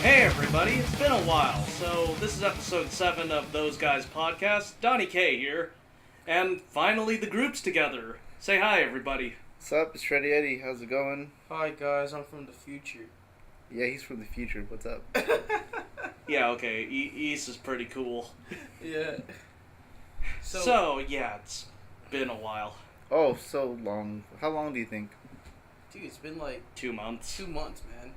Hey everybody, it's been a while. So this is episode 7 of Those Guys podcast. Donnie K here. And finally the group's together. Say hi everybody. What's up? It's Shreddie Eddie. How's it going? Hi guys, I'm from the future. Yeah, he's from the future. What's up? Yeah, okay, East is pretty cool. Yeah. So, yeah, it's been a while. Oh, so long. How long do you think? Dude, it's been like 2 months. 2 months, man.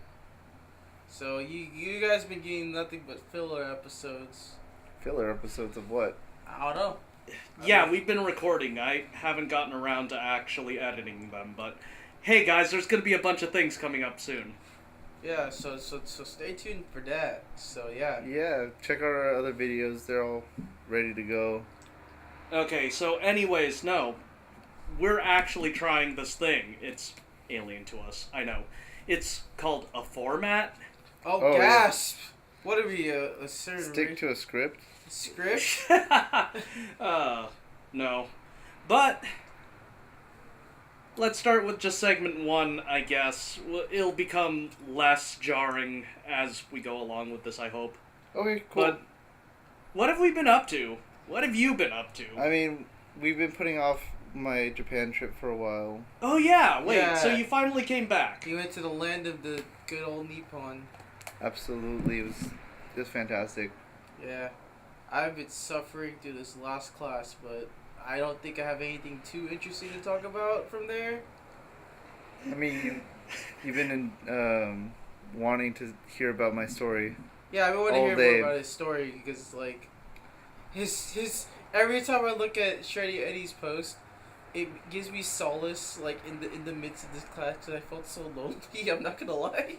So you guys been getting nothing but filler episodes. Filler episodes of what? I don't know. Yeah, we've been recording. I haven't gotten around to actually editing them, but hey guys, there's gonna be a bunch of things coming up soon. Yeah, so stay tuned for that. So yeah. Yeah, check out our other videos. They're all ready to go. Okay, so anyways, no. We're actually trying this thing. It's alien to us, I know. It's called a format. Oh, gasp! Yeah. What are we, a certain... Stick to a script? Script? No. But, let's start with just segment 1, I guess. It'll become less jarring as we go along with this, I hope. Okay, cool. But, what have we been up to? What have you been up to? I mean, we've been putting off my Japan trip for a while. Oh yeah, wait, Yeah. so you finally came back. You went to the land of the good old Nippon. Absolutely, it was fantastic. Yeah. I've been suffering through this last class, but I don't think I have anything too interesting to talk about from there. I mean, you've been wanting to hear about my story. Yeah, I've been wanting all to hear day. more about his story because, like, his every time I look at Shreddie Eddie's post, it gives me solace, like in the midst of this class, because I felt so lonely. I'm not gonna lie.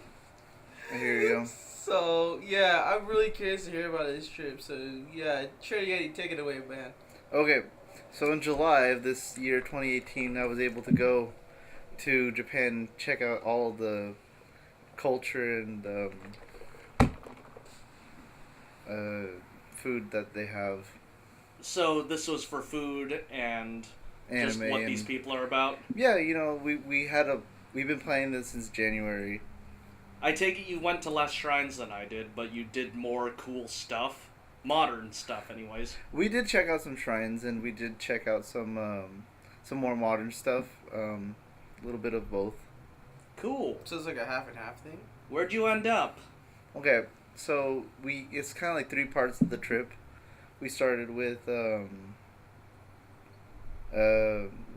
I hear you. So yeah, I'm really curious to hear about his trip. So yeah, Shreddie Eddie, take it away, man. Okay, so in July of this year, 2018, I was able to go to Japan, check out all the culture and food that they have. So this was for food and just Anime what and, these people are about? Yeah, you know, we've been playing this since January. I take it you went to less shrines than I did, but you did more cool stuff. Modern stuff, anyways. We did check out some shrines, and we did check out some more modern stuff. A little bit of both. Cool. So it's like a half and half thing. Where'd you end up? Okay, so it's kind of like 3 parts of the trip. We started with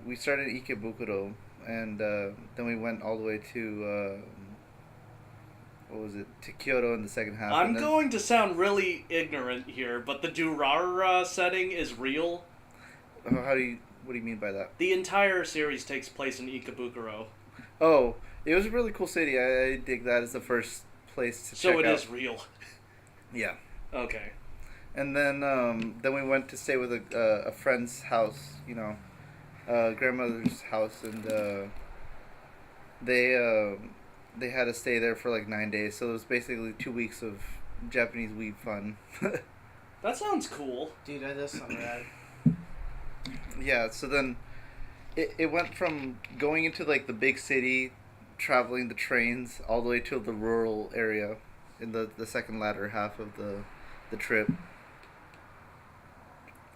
we started in Ikebukuro, and then we went all the way to what was it? To Kyoto in the second half. I'm going to sound really ignorant here, but the Durara setting is real. What do you mean by that? The entire series takes place in Ikebukuro. Oh, it was a really cool city. I dig that as the first place to check out. So it is real. Yeah. Okay. And then we went to stay with a friend's house, you know, grandmother's house, and they had to stay there for like 9 days. So it was basically 2 weeks of Japanese weed fun. That sounds cool. Dude, that does sound rad. Yeah. So then it went from going into like the big city, traveling the trains, all the way to the rural area in the second latter half of the trip.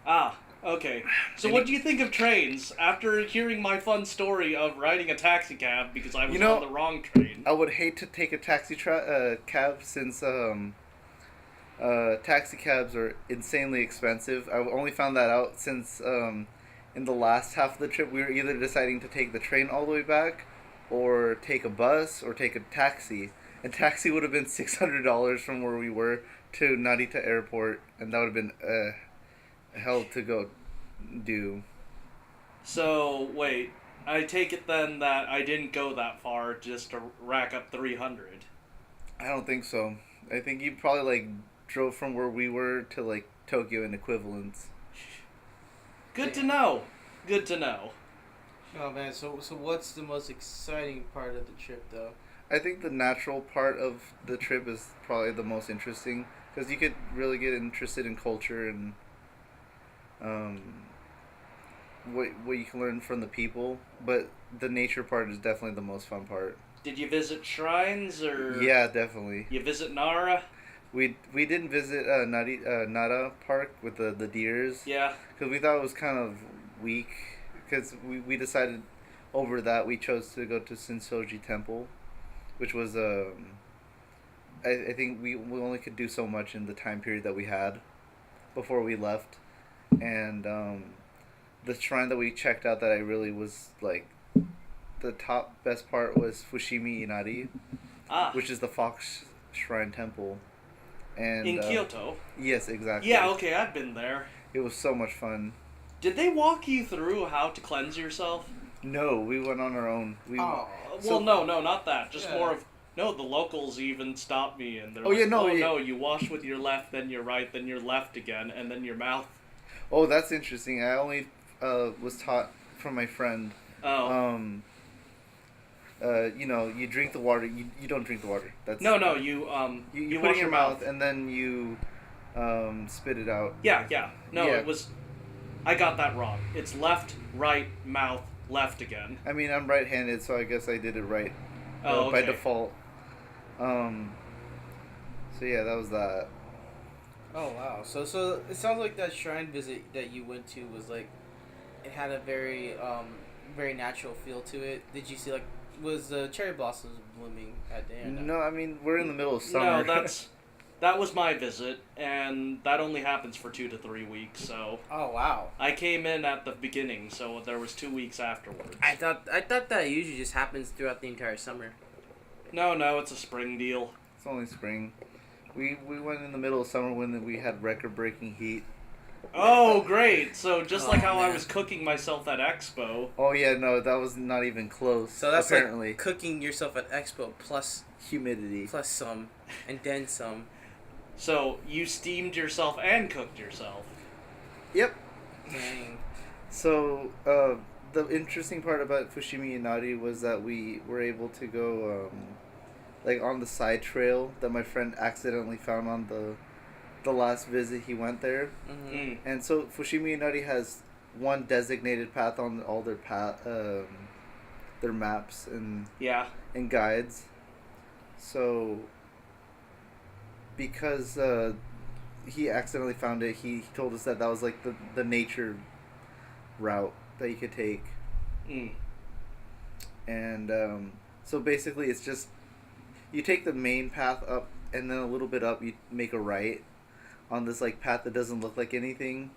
Ah, okay. So what do you think of trains after hearing my fun story of riding a taxi cab because I was on the wrong train? I would hate to take a taxi cab since taxi cabs are insanely expensive. I only found that out since in the last half of the trip we were either deciding to take the train all the way back or take a bus or take a taxi. And taxi would have been $600 from where we were to Narita Airport, and that would have been hell to go do. So, wait, I take it then that I didn't go that far just to rack up 300. I don't think so. I think you probably like drove from where we were to like Tokyo in equivalents. Good to know. Good to know. Oh man, so what's the most exciting part of the trip though? I think the natural part of the trip is probably the most interesting because you could really get interested in culture and what you can learn from the people, but the nature part is definitely the most fun part. Did you visit shrines or? Yeah, definitely. You visit Nara? We didn't visit Nara Park with the deers. Yeah. Because we thought it was kind of weak. Because we decided over that we chose to go to Sensoji Temple, which was I think we only could do so much in the time period that we had before we left, and the shrine that we checked out that I really was like the top best part was Fushimi Inari, which is the Fox Shrine Temple. And in Kyoto? Yes, exactly. Yeah, okay, I've been there. It was so much fun. Did they walk you through how to cleanse yourself? No, we went on our own. Well, no, not that. Just more of... No, the locals even stopped me and they're no, you wash with your left, then your right, then your left again, and then your mouth. Oh, that's interesting. I only was taught from my friend. Oh. You drink the water. You don't drink the water. That's you put it in your mouth and then you spit it out. Yeah. No, it was. I got that wrong. It's left, right, mouth, left again. I mean, I'm right-handed, so I guess I did it right by default. So yeah, that was that. Oh wow! So it sounds like that shrine visit that you went to was like, it had a very very natural feel to it. Did you see was the cherry blossoms blooming at the end? No, I mean we're in the middle of summer. No, that was my visit, and that only happens for 2 to 3 weeks. So. Oh wow! I came in at the beginning, so there was 2 weeks afterwards. I thought that usually just happens throughout the entire summer. No, it's a spring deal. It's only spring. We went in the middle of summer when we had record-breaking heat. Oh, great! So just like how man. I was cooking myself at Expo. Oh yeah, no, that was not even close. So that's apparently like cooking yourself at Expo plus humidity. plus some, and then some. So you steamed yourself and cooked yourself. Yep. Dang. So the interesting part about Fushimi Inari was that we were able to go on the side trail that my friend accidentally found on the last visit he went there. Mm-hmm. And so Fushimi Inari has one designated path on all their their maps and guides. So because he accidentally found it, he told us that was like the nature route that you could take. And so basically it's just you take the main path up and then a little bit up you make a right on this like path that doesn't look like anything,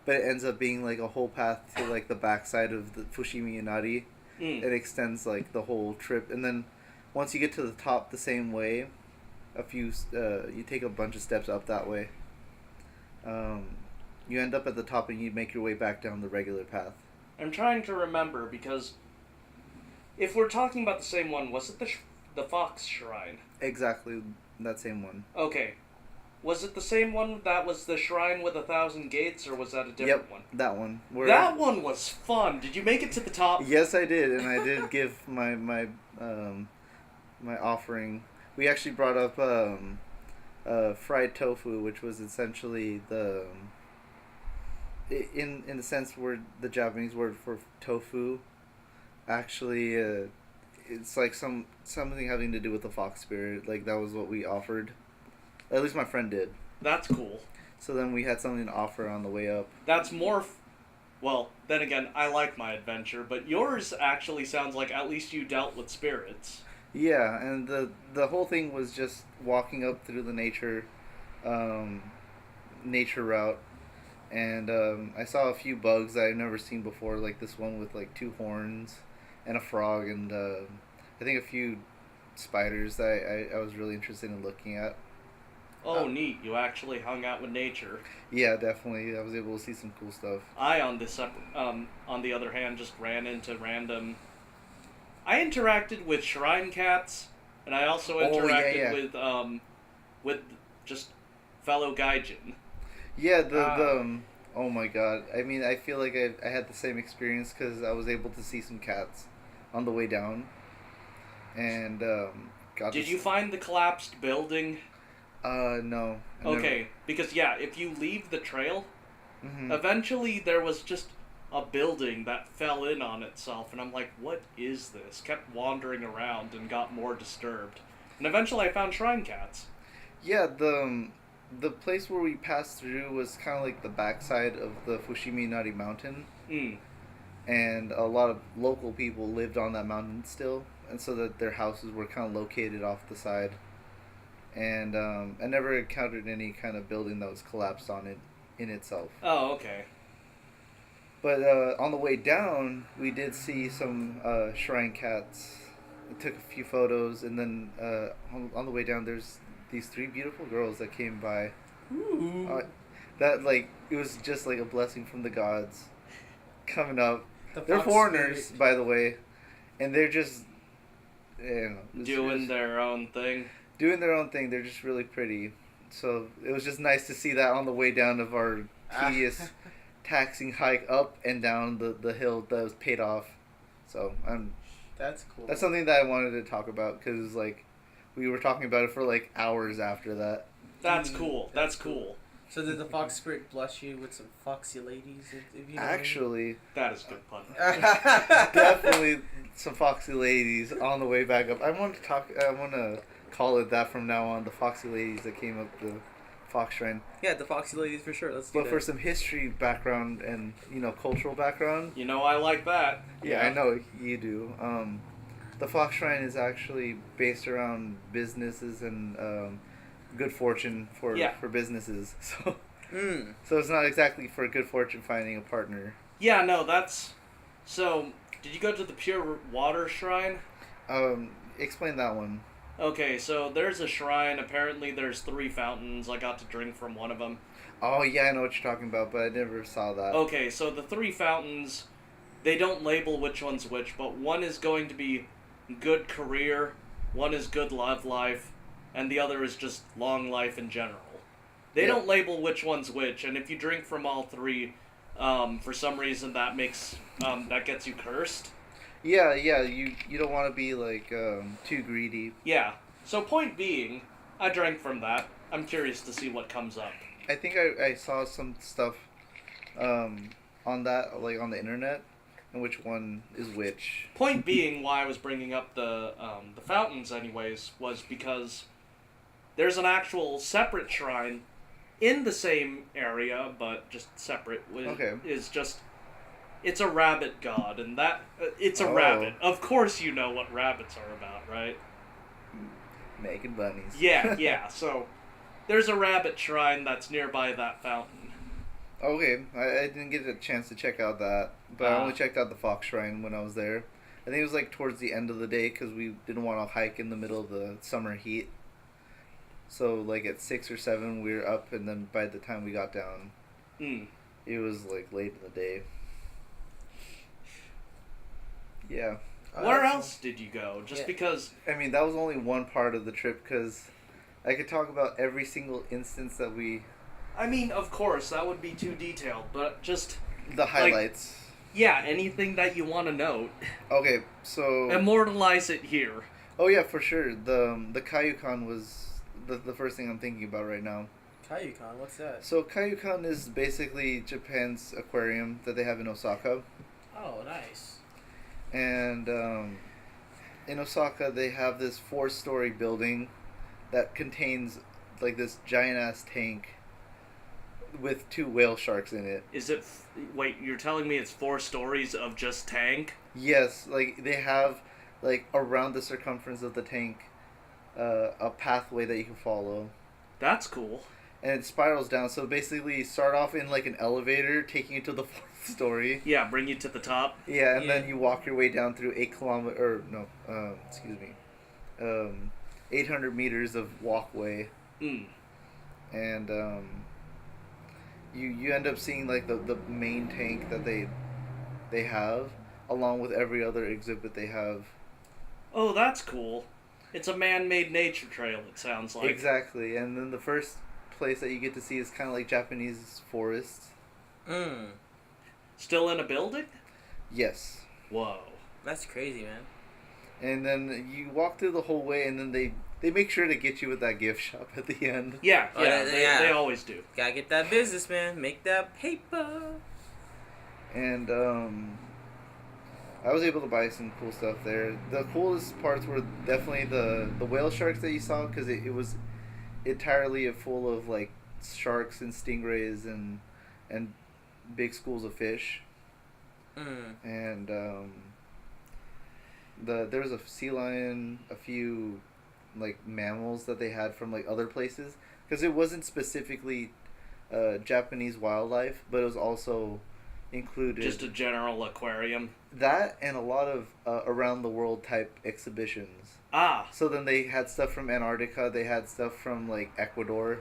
but it ends up being like a whole path to like the backside of the Fushimi Inari. It extends like the whole trip, and then once you get to the top the same way, you take a bunch of steps up that way. You end up at the top and you make your way back down the regular path. I'm trying to remember because if we're talking about the same one, was it the Fox Shrine? Exactly, that same one. Okay. Was it the same one that was the shrine with 1,000 gates, or was that a different one? That one. That one was fun. Did you make it to the top? Yes, I did, and I did give my offering. We actually brought up fried tofu, which was essentially the in the sense where the Japanese word for tofu actually it's like something having to do with the fox spirit. Like that was what we offered. At least my friend did. That's cool. So then we had something to offer on the way up. That's more... Well, then again, I like my adventure, but yours actually sounds like at least you dealt with spirits. Yeah, and the whole thing was just walking up through the nature route. And I saw a few bugs that I've never seen before, like this one with like 2 horns and a frog, and I think a few spiders that I was really interested in looking at. Oh, neat. You actually hung out with nature. Yeah, definitely. I was able to see some cool stuff. I, on the other hand, just ran into random... I interacted with shrine cats, and I also interacted with just fellow gaijin. Yeah, oh my god. I mean, I feel like I had the same experience because I was able to see some cats on the way down. And, Did you find the collapsed building? No. Okay, because if you leave the trail, eventually there was just a building that fell in on itself, and I'm like, what is this? Kept wandering around and got more disturbed. And eventually I found shrine cats. Yeah, the place where we passed through was kind of like the backside of the Fushimi Inari Mountain. Mm. And a lot of local people lived on that mountain still, and so that their houses were kind of located off the side. And I never encountered any kind of building that was collapsed on it in itself. Oh, okay. But on the way down, we did see some shrine cats. I took a few photos, and then on the way down, there's these 3 beautiful girls that came by. Ooh. That, like, it was just like a blessing from the gods coming up. They're Fox foreigners, spirit. by the way, and they're just, Doing their own thing. Doing their own thing. They're just really pretty. So it was just nice to see that on the way down of our tedious taxing hike up and down the hill that was paid off. So That's cool. that's something that I wanted to talk about, because like we were talking about it for like hours after that. That's cool. That's cool. So did the fox spirit bless you with some foxy ladies? If you know Actually, That is good pun. definitely some foxy ladies on the way back up. I want to call it that from now on. The foxy ladies that came up the Fox Shrine. Yeah, the foxy ladies for sure. Let's do But that. for some history background and cultural background. You know I like that. Yeah, I know you do. The Fox Shrine is actually based around businesses and good fortune for businesses. So so it's not exactly for good fortune finding a partner. Yeah, no, that's... So, did you go to the Pure Water Shrine? Explain that one. Okay, so there's a shrine. Apparently there's 3 fountains. I got to drink from one of them. Oh yeah, I know what you're talking about, but I never saw that. Okay, so the 3 fountains, they don't label which one's which, but one is going to be good career, one is good love life, and the other is just long life in general. They don't label which one's which, and if you drink from all 3, for some reason that makes that gets you cursed. Yeah, you don't want to be like too greedy. Yeah. So point being, I drank from that. I'm curious to see what comes up. I think I saw some stuff on that, like on the internet, and which one is which. Point being, why I was bringing up the fountains anyways, was because there's an actual separate shrine in the same area, but just separate. It's a rabbit god, and that it's a rabbit. Of course you know what rabbits are about, right? Making bunnies. Yeah. So there's a rabbit shrine that's nearby that fountain. Okay, I didn't get a chance to check out that, but I only checked out the Fox Shrine when I was there. I think it was like towards the end of the day because we didn't want to hike in the middle of the summer heat. So like at 6 or 7 we were up, and then by the time we got down, it was like late in the day. Yeah. Where else did you go? Just because... I mean, that was only one part of the trip, because I could talk about every single instance that we... I mean, of course, that would be too detailed, but just... The highlights. Yeah, anything that you want to note. Okay, so... Immortalize it here. Oh yeah, for sure. The Kaiyukan was the first thing I'm thinking about right now. Kaiyukan, what's that? So Kaiyukan is basically Japan's aquarium that they have in Osaka. Oh, nice. And in Osaka, they have this 4-story building that contains like this giant ass tank with 2 whale sharks in it. Is it? Wait, you're telling me it's 4 stories of just tank? Yes, like they have like around the circumference of the tank a pathway that you can follow. That's cool. And it spirals down. So basically, you start off in like an elevator, taking you to the 4th story. Yeah, bring you to the top. Yeah, and then you walk your way down through 800 meters of walkway. And you end up seeing like the main tank that they have, along with every other exhibit they have. Oh, that's cool. It's a man-made nature trail, it sounds like. Exactly, and then the first place that you get to see is kind of like Japanese forests. Still in a building? Yes. Whoa. That's crazy, man. And then you walk through the whole way, and then they make sure to get you with that gift shop at the end. Yeah, they always do. Gotta get that business, man. Make that paper. And I was able to buy some cool stuff there. The coolest parts were definitely the whale sharks that you saw, because it was entirely full of like sharks and stingrays and big schools of fish. And there was a sea lion, a few like mammals that they had from like other places, because it wasn't specifically Japanese wildlife, but it was also included just a general aquarium. That and a lot of around the world type exhibitions. So then they had stuff from Antarctica. They had stuff from like Ecuador.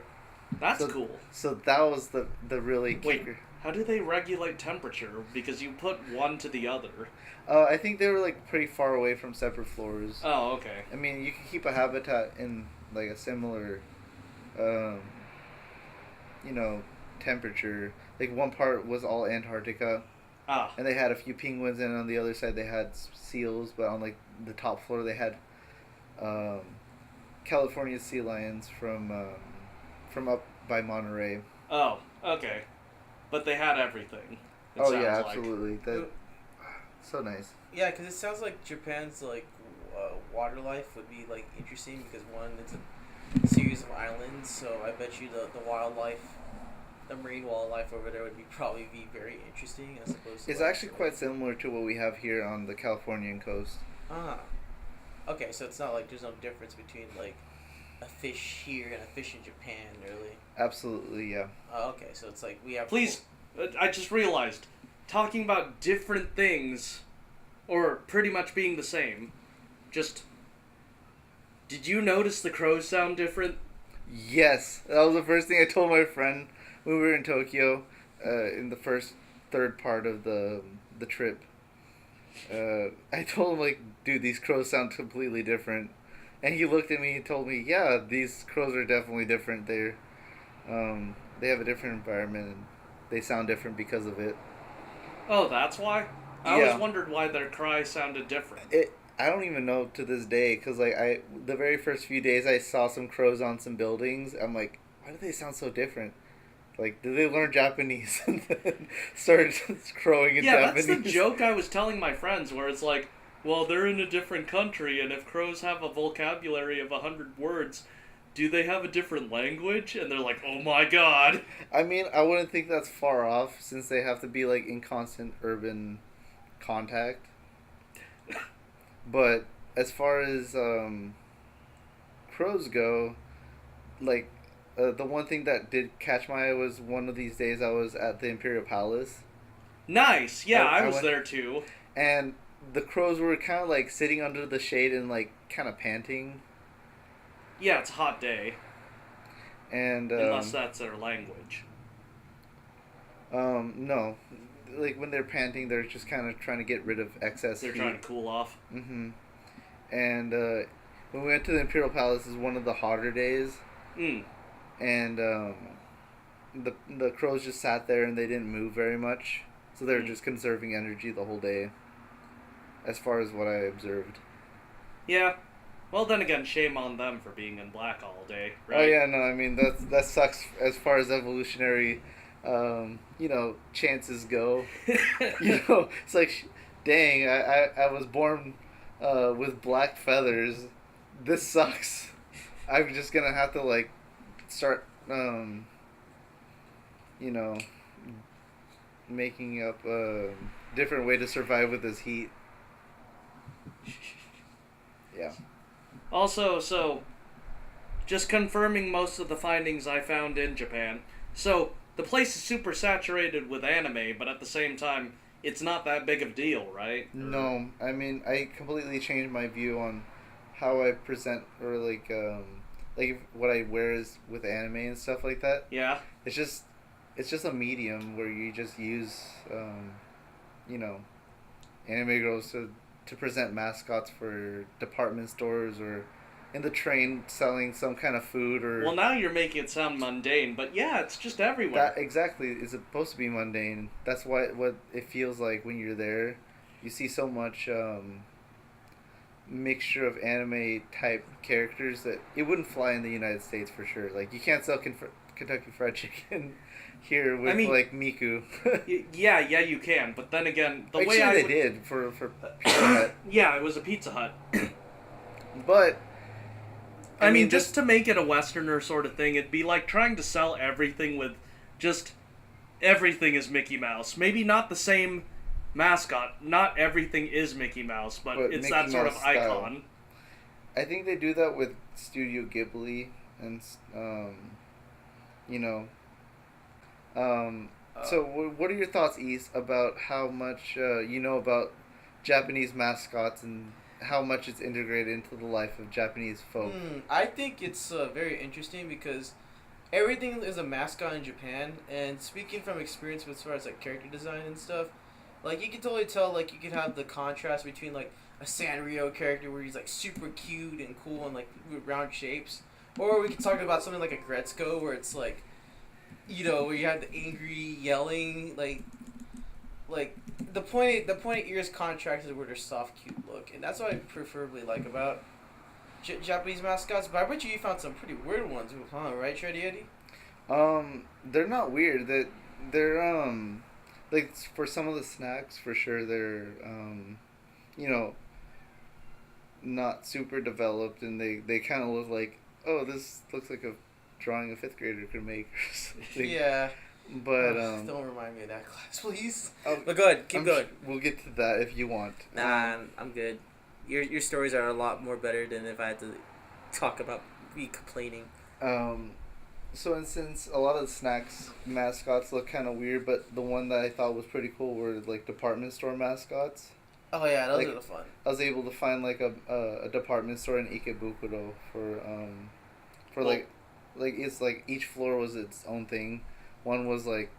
That's cool. So that was the really kicker. Wait, how do they regulate temperature? Because you put one to the other. I think they were like pretty far away from separate floors. Oh, okay. I mean, you can keep a habitat in like a similar, temperature. Like one part was all Antarctica. And they had a few penguins, and on the other side they had seals. But on like the top floor they had California sea lions from up by Monterey. Oh, okay. But they had everything. Oh yeah, absolutely. So nice. Yeah, because it sounds like Japan's like water life would be like interesting, because one, it's a series of islands, so I bet you the wildlife, the marine wildlife over there would probably be very interesting as opposed to. It's actually quite similar to what we have here on the Californian coast. Okay, so it's not like there's no difference between like a fish here and a fish in Japan, really. Absolutely, yeah. Okay, so it's like we have. Please, I just realized, talking about different things, or pretty much being the same, just. Did you notice the crows sound different? Yes, that was the first thing I told my friend when we were in Tokyo, in the third part of the trip. I told him, like, dude, these crows sound completely different. And he looked at me and told me, yeah, these crows are definitely different. They have a different environment, and they sound different because of it. Oh, that's why? I always wondered why their cry sounded different. I don't even know to this day, because like the very first few days I saw some crows on some buildings. I'm like, why do they sound so different? Like, did they learn Japanese and then started crowing in Japanese? Yeah, that's the joke I was telling my friends, where it's like, well, they're in a different country, and if crows have a vocabulary of 100 words, do they have a different language? And they're like, oh my god. I mean, I wouldn't think that's far off, since they have to be like in constant urban contact. But as far as crows go, like, the one thing that did catch my eye was one of these days I was at the Imperial Palace. Nice! Yeah, I was there too. And the crows were kind of like sitting under the shade and like kind of panting. Yeah, it's a hot day. And unless that's their language. No. Like, when they're panting, they're just kind of trying to get rid of excess heat. They're trying to cool off. Mm-hmm. And when we went to the Imperial Palace, is one of the hotter days. And the crows just sat there and they didn't move very much. So they were just conserving energy the whole day, as far as what I observed. Yeah. Well, then again, shame on them for being in black all day, right? Oh, yeah, no, I mean, that sucks as far as evolutionary, chances go. It's like, dang, I was born with black feathers. This sucks. I'm just gonna have to, like, start, making up a different way to survive with this heat. Yeah. Also, so, just confirming most of the findings I found in Japan. So, the place is super saturated with anime, but at the same time, it's not that big of a deal, right? No, I mean, I completely changed my view on how I present, or like what I wear is with anime and stuff like that. Yeah. It's just a medium where you just use, anime girls to present mascots for department stores, or in the train selling some kind of food, or... Well, now you're making it sound mundane, but yeah, it's just everywhere. That exactly is supposed to be mundane. That's what it feels like when you're there. You see so much mixture of anime type characters that it wouldn't fly in the United States for sure. Like, you can't sell Kentucky Fried Chicken here with like Miku. yeah, you can. But then again, the Actually, way they did for Pizza Hut. Yeah, it was a Pizza Hut. But I mean, just to make it a Westerner sort of thing, it'd be like trying to sell everything with just everything is Mickey Mouse. Maybe not the same mascot. Not everything is Mickey Mouse, but it's Mickey that sort Mouse of icon. Style. I think they do that with Studio Ghibli and, you know. So what are your thoughts, East, about how much you know about Japanese mascots and how much it's integrated into the life of Japanese folk? I think it's very interesting because everything is a mascot in Japan, and speaking from experience with as far as like character design and stuff, like you can totally tell like you could have the contrast between like a Sanrio character where he's like super cute and cool and like with round shapes, or we could talk about something like a Gretzko where it's like, you know, where you have the angry yelling like the pointed ears contrasted with their soft cute look, and that's what I preferably like about Japanese mascots. But I bet you found some pretty weird ones, huh? Right, Shreddie Eddie? They're not weird. They're like for some of the snacks for sure. They're you know, not super developed, and they kind of look like, oh, this looks like a drawing a 5th grader could make. Yeah. But don't remind me of that class, please. But go ahead, keep going. We'll get to that if you want. Nah, I'm good. Your stories are a lot more better than if I had to talk about me complaining. So since a lot of the snacks mascots look kind of weird, but the one that I thought was pretty cool were like department store mascots. Oh yeah, those are the fun. I was able to find like a department store in Ikebukuro for like it's like each floor was its own thing. One was like.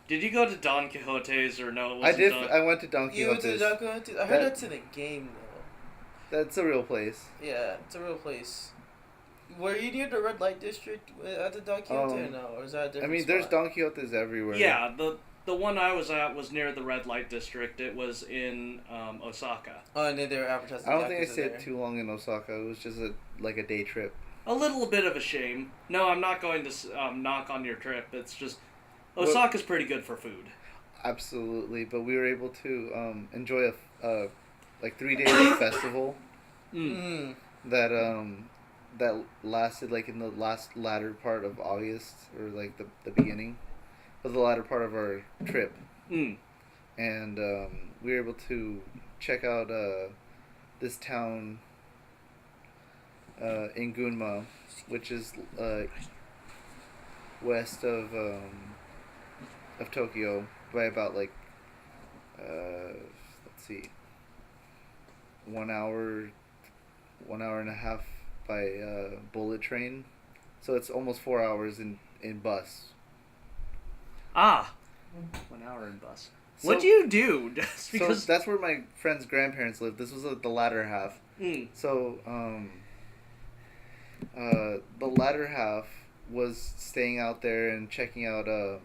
Did you go to Don Quixote's or no? I did. I went to Don Quixote's. You went to Don Quixote's? I heard that's in a game though. That's a real place. Yeah, it's a real place. Were you near the red light district at the Don Quixote or no? Or is that a different spot? There's Don Quixote's everywhere. Yeah, the one I was at was near the red light district. It was in Osaka. Oh, and then they were advertising. I don't think I stayed too long in Osaka. It was just like a day trip. A little bit of a shame. No, I'm not going to knock on your trip. It's just Osaka's pretty good for food. Absolutely, but we were able to enjoy a like 3-day festival that lasted like in the latter part of August or like the beginning of the latter part of our trip, and we were able to check out this town in Gunma, which is west of Tokyo by about like let's see, 1 hour and a half by bullet train, so it's almost 4 hours in bus. 1 hour in bus. So, what'd you do? Just because so that's where my friend's grandparents lived. This was the latter half. So the latter half was staying out there and checking out a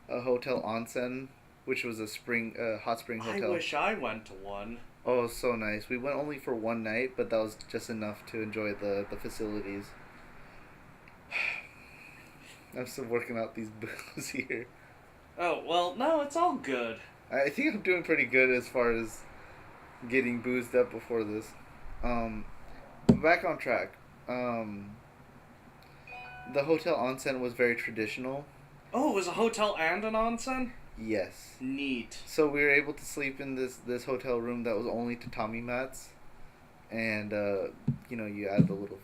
hotel onsen, which was a hot spring hotel. I wish I went to one. Oh, so nice. We went only for one night, but that was just enough to enjoy the facilities. I'm still working out these boos here. Oh, well, no, it's all good. I think I'm doing pretty good as far as getting boozed up before this. Back on track. The hotel onsen was very traditional. Oh, it was a hotel and an onsen? Yes. Neat. So we were able to sleep in this hotel room that was only tatami mats, and you add the little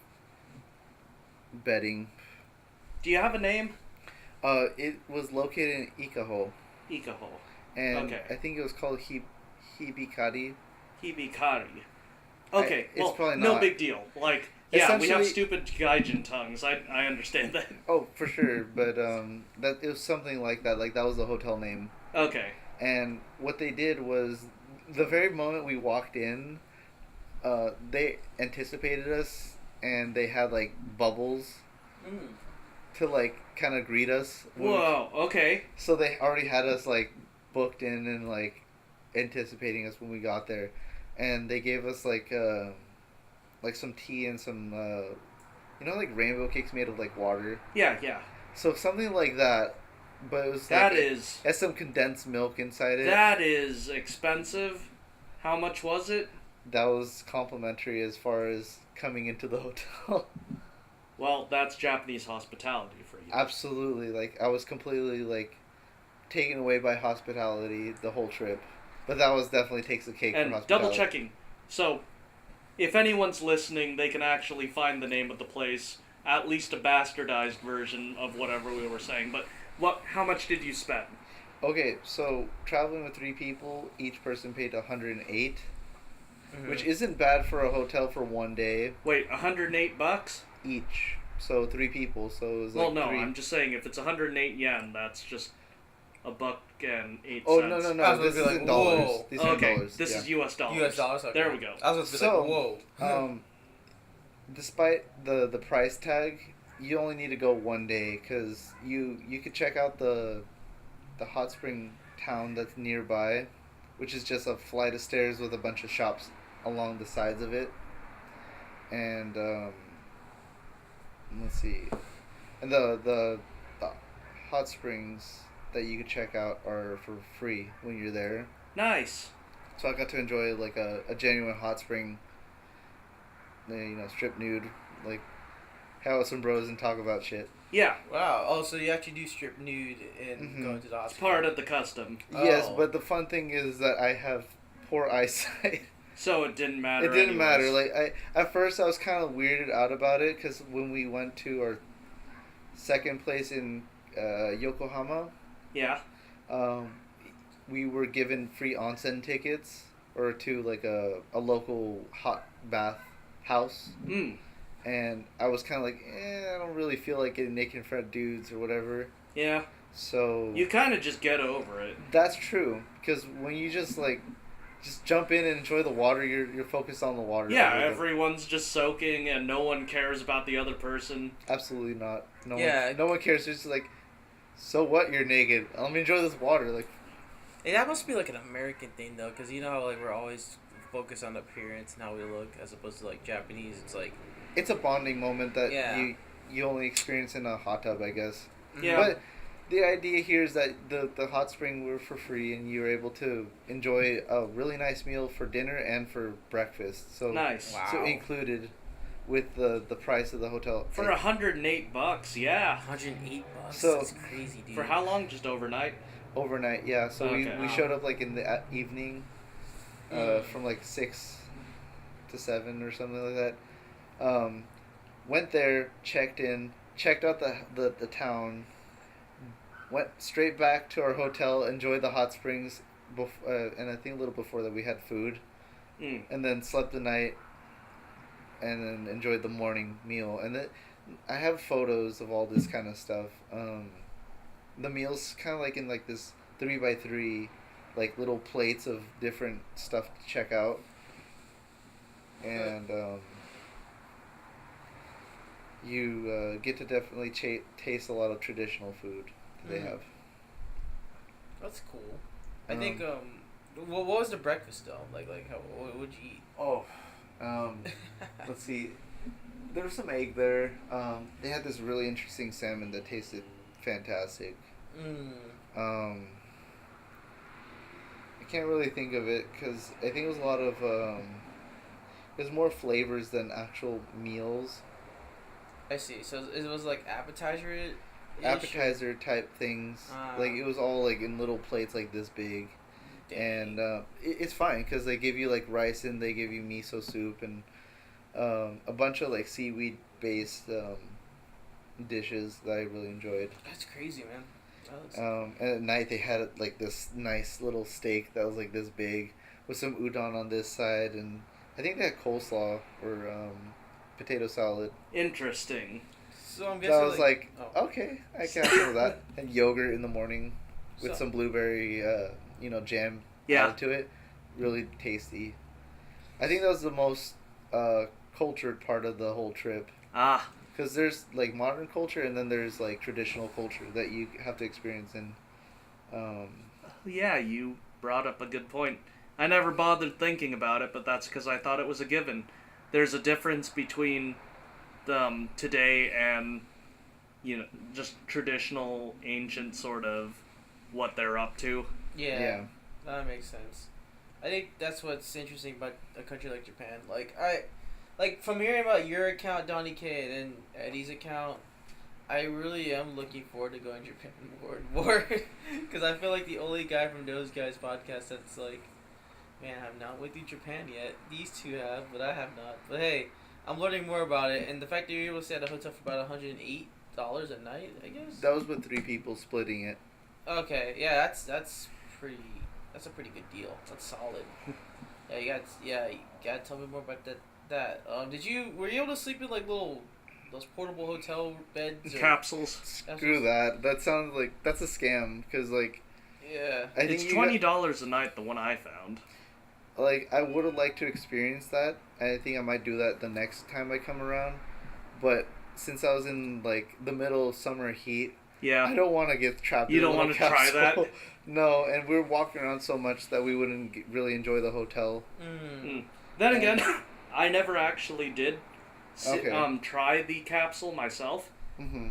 bedding. Do you have a name? It was located in Ikaho. Ikaho. And okay. I think it was called Hibikari. Hibikari. Okay, it's probably not. No big deal. Like, yeah, we have stupid gaijin tongues. I understand that. Oh, for sure, but that it was something like that. Like that was the hotel name. Okay. And what they did was, the very moment we walked in, they anticipated us, and they had like bubbles to like kind of greet us. Whoa. Okay. So they already had us like booked in and like anticipating us when we got there. and they gave us like some tea and some like rainbow cakes made of like water. Yeah. So something like that, but it was that like, is it has some condensed milk inside it. That is expensive. How much was it? That was complimentary as far as coming into the hotel. Well, that's Japanese hospitality for you. Absolutely, like I was completely like taken away by hospitality the whole trip, but that was definitely takes the cake. And for hospitality. double checking, so if anyone's listening, they can actually find the name of the place, at least a bastardized version of whatever we were saying. But how much did you spend? Okay, so traveling with 3 people, each person paid $108, which isn't bad for a hotel for one day. Wait, $108 each. So 3 people. So it was like. Well, no, 3... I'm just saying if it's 108 yen, that's just $1.08. Oh no! This is in dollars. These are dollars. This is U.S. dollars. U.S. dollars. Okay. There we go. I was like, whoa. Despite the price tag, you only need to go one day because you could check out the hot spring town that's nearby, which is just a flight of stairs with a bunch of shops along the sides of it, and let's see, and the hot springs that you could check out are for free when you're there. Nice. So I got to enjoy like a genuine hot spring. Strip nude, like hang out with some bros and talk about shit. Yeah. Wow. Oh, so you actually do strip nude and go into the hospital. It's part of the custom. Yes, but the fun thing is that I have poor eyesight. So it didn't matter. It didn't matter. Like at first I was kind of weirded out about it because when we went to our second place in Yokohama, yeah, we were given free onsen tickets or to like a local hot bath house. And I was kind of like, I don't really feel like getting naked in front of dudes or whatever. Yeah. So you kind of just get over it. That's true, because when you just jump in and enjoy the water, you're focused on the water. Yeah, everyone's just soaking and no one cares about the other person. Absolutely not. No one cares. It's just like, so what? You're naked. Let me enjoy this water. Like, that must be like an American thing though, because you know how like we're always focused on appearance and how we look, as opposed to like Japanese. It's like it's a bonding moment that you only experience in a hot tub, I guess. Yeah. But the idea here is that the hot spring were for free, and you were able to enjoy a really nice meal for dinner and for breakfast. So nice. Wow. So included with the price of the hotel. For $108, yeah. $108. So that's crazy, dude. For how long? Just overnight? Overnight, yeah. So okay. we showed up like in the evening, from like 6 to 7 or something like that. Went there, checked in, checked out the town, went straight back to our hotel, enjoyed the hot springs, and I think a little before that we had food, and then slept the night, and then enjoyed the morning meal. And I have photos of all this kind of stuff. The meal's kind of like in like this 3x3, like little plates of different stuff to check out, and you get to definitely taste a lot of traditional food that they have. That's cool. I think what was the breakfast though? Like what would you eat? Oh, let's see. There was some egg there. They had this really interesting salmon that tasted fantastic. I can't really think of it because I think it was a lot of there's more flavors than actual meals. I see. So it was like appetizer type things. Like it was all like in little plates like this big. Dang. And it's fine because they give you like rice and they give you miso soup and a bunch of like seaweed based dishes that I really enjoyed. That's crazy, man. And at night they had like this nice little steak that was like this big with some udon on this side, and I think they had coleslaw or potato salad. Interesting. So I'm guessing I was like, okay, I can handle that. And yogurt in the morning with some blueberry, jam added to it. Really tasty. I think that was the most cultured part of the whole trip. Because there's like modern culture and then there's like traditional culture that you have to experience in. Yeah, you brought up a good point. I never bothered thinking about it, but that's because I thought it was a given. There's a difference between today and, just traditional, ancient sort of what they're up to. Yeah. That makes sense. I think that's what's interesting about a country like Japan. Like from hearing about your account, Donnie K, and then Eddie's account, I really am looking forward to going to Japan more and more. Because I feel like the only guy from those guys' podcast that's like, man, I'm not with you Japan yet. These two have, but I have not. But hey, I'm learning more about it, and the fact that you're able to stay at a hotel for about $108 a night, I guess. That was with 3 people splitting it. Okay, yeah, that's pretty. That's a pretty good deal. That's solid. You gotta tell me more about that. Were you able to sleep in like those portable hotel beds? Capsules. Screw that. That sounds like that's a scam. Cause like. Yeah. I think it's $20 a night. The one I found. Like I would have liked to experience that. I think I might do that the next time I come around, but since I was in like the middle of summer heat. Yeah. I don't want to get trapped. You don't want to try that. No, and we were walking around so much that we wouldn't really enjoy the hotel. Then again, I never actually did try the capsule myself,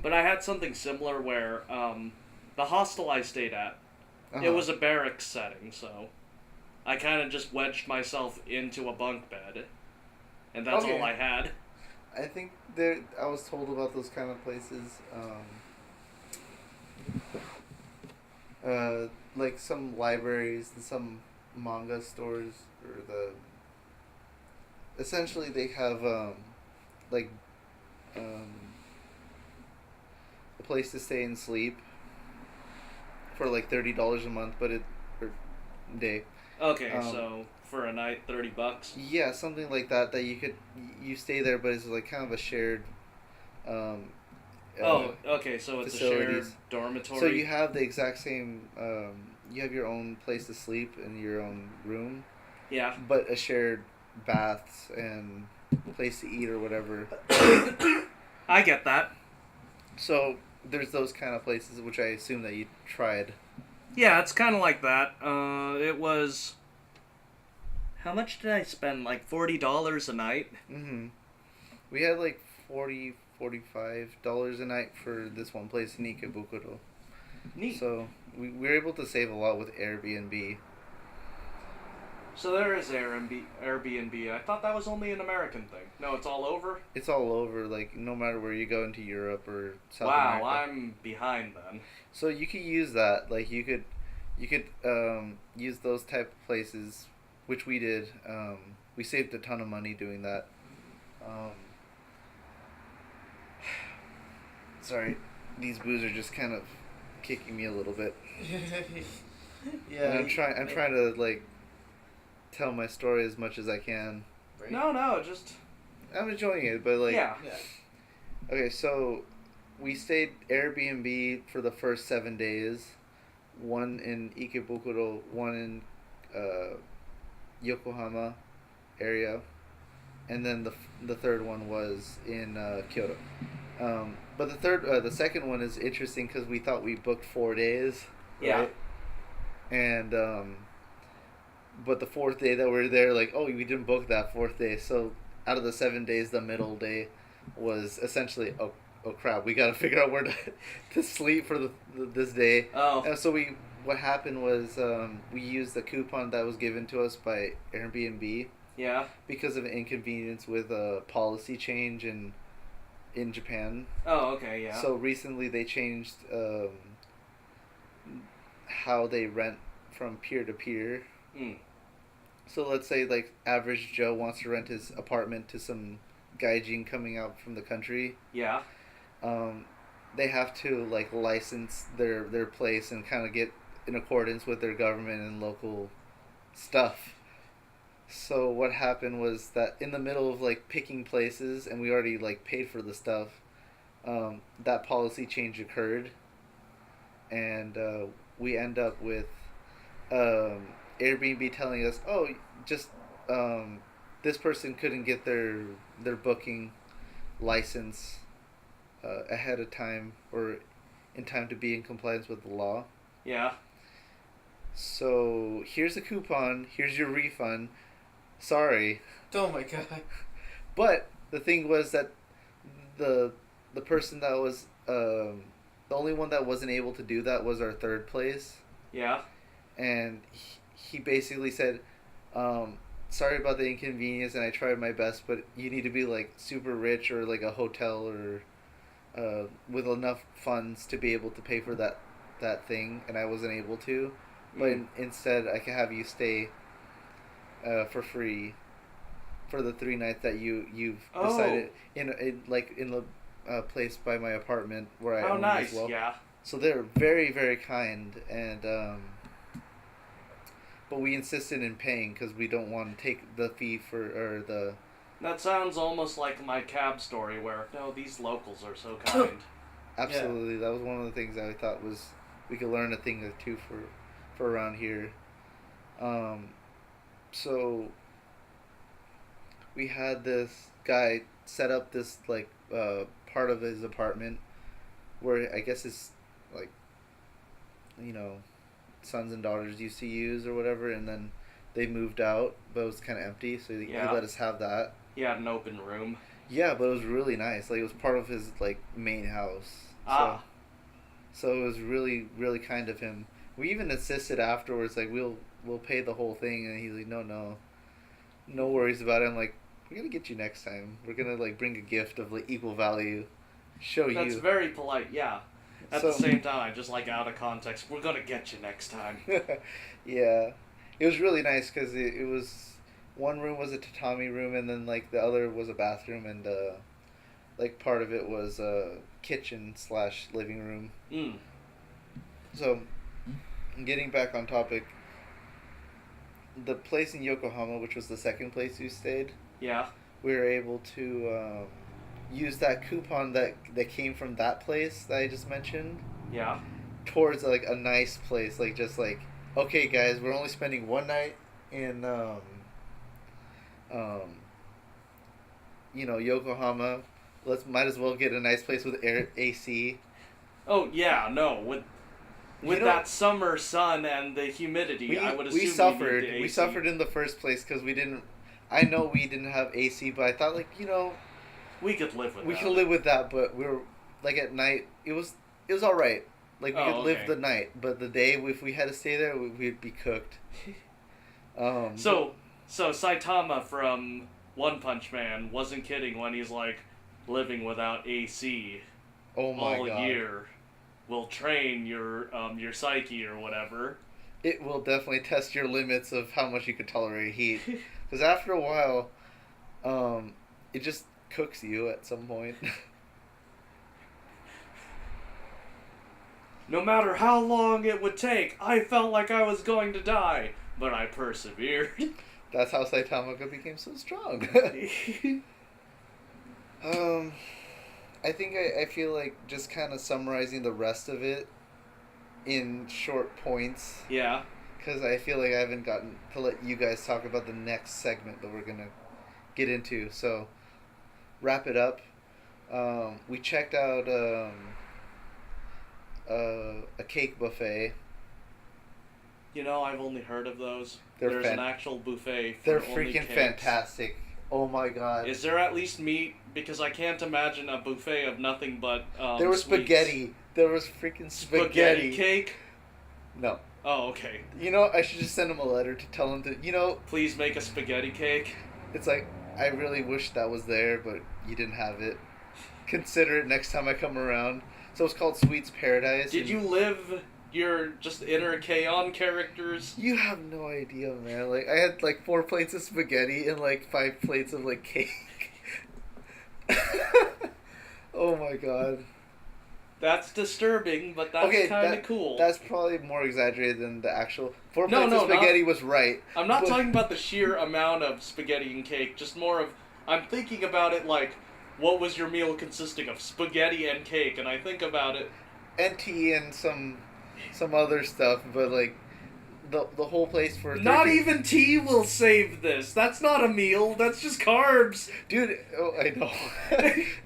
but I had something similar where the hostel I stayed at, it was a barracks setting, so I kind of just wedged myself into a bunk bed, and that's all I had. I think I was told about those kind of places. Like some libraries and some manga stores, or essentially they have a place to stay and sleep for like $30 a month, or day. Okay, so for a night, $30. Yeah, something like that. That you stay there, but it's like kind of a shared. Okay, so it's facilities. A shared dormitory. So you have the exact same. You have your own place to sleep and your own room. Yeah. But a shared baths and place to eat or whatever. I get that. So there's those kind of places, which I assume that you tried. Yeah, it's kind of like that. It was. How much did I spend? Like $40 a night. We had like $45 a night for this one place in Ikebukuro. Neat. So we were able to save a lot with Airbnb. So there is Airbnb. I thought that was only an American thing. No, it's all over? It's all over, like no matter where you go into Europe or South America. Wow, I'm behind then. So you could use that. Like you could use those type of places, which we did. We saved a ton of money doing that. Sorry, these boos are just kind of kicking me a little bit. Yeah. And I'm trying to like tell my story as much as I can. Right. No, just I'm enjoying it, but like yeah. Okay, so we stayed Airbnb for the first 7 days, one in Ikebukuro, one in Yokohama area, and then the third one was in Kyoto. But the second one is interesting because we thought we booked 4 days. Right? Yeah. And but the fourth day that we were there, like, we didn't book that fourth day. So out of the 7 days, the middle day was essentially, oh crap, we got to figure out where to sleep for this day. Oh. And so what happened was we used the coupon that was given to us by Airbnb. Yeah. Because of an inconvenience with a policy change in Japan. Oh, okay, yeah. So recently they changed how they rent from peer to peer. So let's say like average Joe wants to rent his apartment to some gaijin coming out from the country. Yeah. They have to like license their place and kind of get in accordance with their government and local stuff. So what happened was that in the middle of like picking places, and we already like paid for the stuff, that policy change occurred, and we end up with Airbnb telling us, this person couldn't get their booking license ahead of time or in time to be in compliance with the law. Yeah. So here's a coupon. Here's your refund. Sorry. Oh my god. But the thing was that the person that was the only one that wasn't able to do that was our third place. Yeah. And he basically said, sorry about the inconvenience, and I tried my best, but you need to be like super rich or like a hotel or with enough funds to be able to pay for that thing, and I wasn't able to. But instead, I can have you stay for free for the 3 nights that you've decided in the place by my apartment where I own nice. as well. Yeah. So they're very, very kind, and but we insisted in paying because we don't want to take the fee for the. That sounds almost like my cab story where, no, these locals are so kind. Absolutely, yeah. That was one of the things that I thought was we could learn a thing or two for around here. So we had this guy set up this like part of his apartment where I guess his like sons and daughters used to use or whatever, and then they moved out, but it was kind of empty, so he let us have that. He had an open room. Yeah, but it was really nice. Like, it was part of his like main house. So it was really, really kind of him. We even insisted afterwards, like, we'll pay the whole thing, and he's like, no worries about it. I'm like, we're gonna get you next time. We're gonna like bring a gift of like equal value, That's very polite. Yeah. At the same time, just like out of context, we're gonna get you next time. Yeah, it was really nice because it was one room was a tatami room, and then like the other was a bathroom, and like part of it was a kitchen / living room. So, getting back on topic, the place in Yokohama, which was the second place we stayed. Yeah. We were able to use that coupon that came from that place that I just mentioned. Yeah. Towards like a nice place, like just like, okay guys, we're only spending one night in Yokohama. Might as well get a nice place with AC. Oh yeah, no, with that summer sun and the humidity, I would assume we suffered. We We suffered in the first place because we didn't. I know we didn't have AC, but I thought we could live with that. We could live with that, but we were like at night. It was all right. Like we could live the night, but the day if we had to stay there, we'd be cooked. So Saitama from One Punch Man wasn't kidding when he's like, living without AC all year will train your psyche or whatever. It will definitely test your limits of how much you could tolerate heat. Because after a while, it just cooks you at some point. No matter how long it would take, I felt like I was going to die, but I persevered. That's how Saitama became so strong. I think I feel like just kind of summarizing the rest of it in short points. Yeah. Because I feel like I haven't gotten to let you guys talk about the next segment that we're going to get into. So, wrap it up. We checked out a cake buffet. I've only heard of those. There's an actual buffet for They're only freaking cakes. Fantastic. Oh my god. Is there at least meat? Because I can't imagine a buffet of nothing but there was sweets. spaghetti. There was freaking spaghetti. Spaghetti cake? No. Oh, okay. I should just send him a letter to tell him to, Please make a spaghetti cake. It's like, I really wish that was there, but you didn't have it. Consider it next time I come around. So it's called Sweets Paradise. Did you live your just inner K-On! Characters? You have no idea, man. Like, I had, 4 plates of spaghetti and, 5 plates of, cake. Oh, my God. That's disturbing, but that's kind of cool. That's probably more exaggerated than the actual... 4 plates of spaghetti was right. I'm not talking about the sheer amount of spaghetti and cake, just more of... I'm thinking about it like, what was your meal consisting of? Spaghetti and cake, and I think about it... And tea and some other stuff, but the whole place for... Not even tea will save this. That's not a meal. That's just carbs. Dude, I know.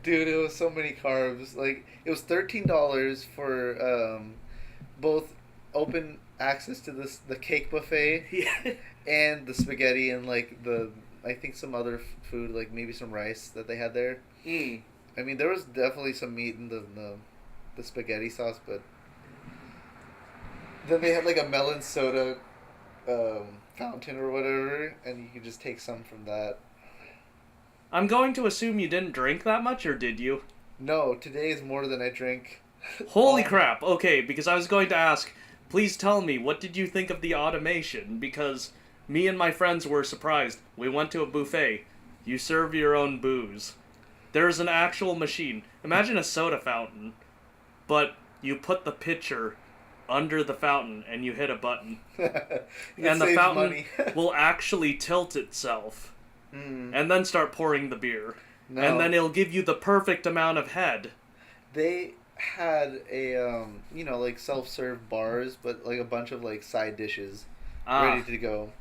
Dude, it was so many carbs. It was $13 for both open access to the cake buffet Yeah. and the spaghetti and like I think some other food, like maybe some rice that they had there. Mm. I mean, there was definitely some meat in the spaghetti sauce, but then they had like a melon soda fountain or whatever, and you could just take some from that. I'm going to assume you didn't drink that much, or did you? No, today is more than I drink. Holy crap! Okay, because I was going to ask, please tell me, what did you think of the automation? Because me and my friends were surprised. We went to a buffet. You serve your own booze. There's an actual machine. Imagine a soda fountain, but you put the pitcher under the fountain and you hit a button. And the fountain will actually tilt itself. And then start pouring the beer. No. And then it'll give you the perfect amount of head. They had a, like self-serve bars, but like a bunch of like side dishes ready to go.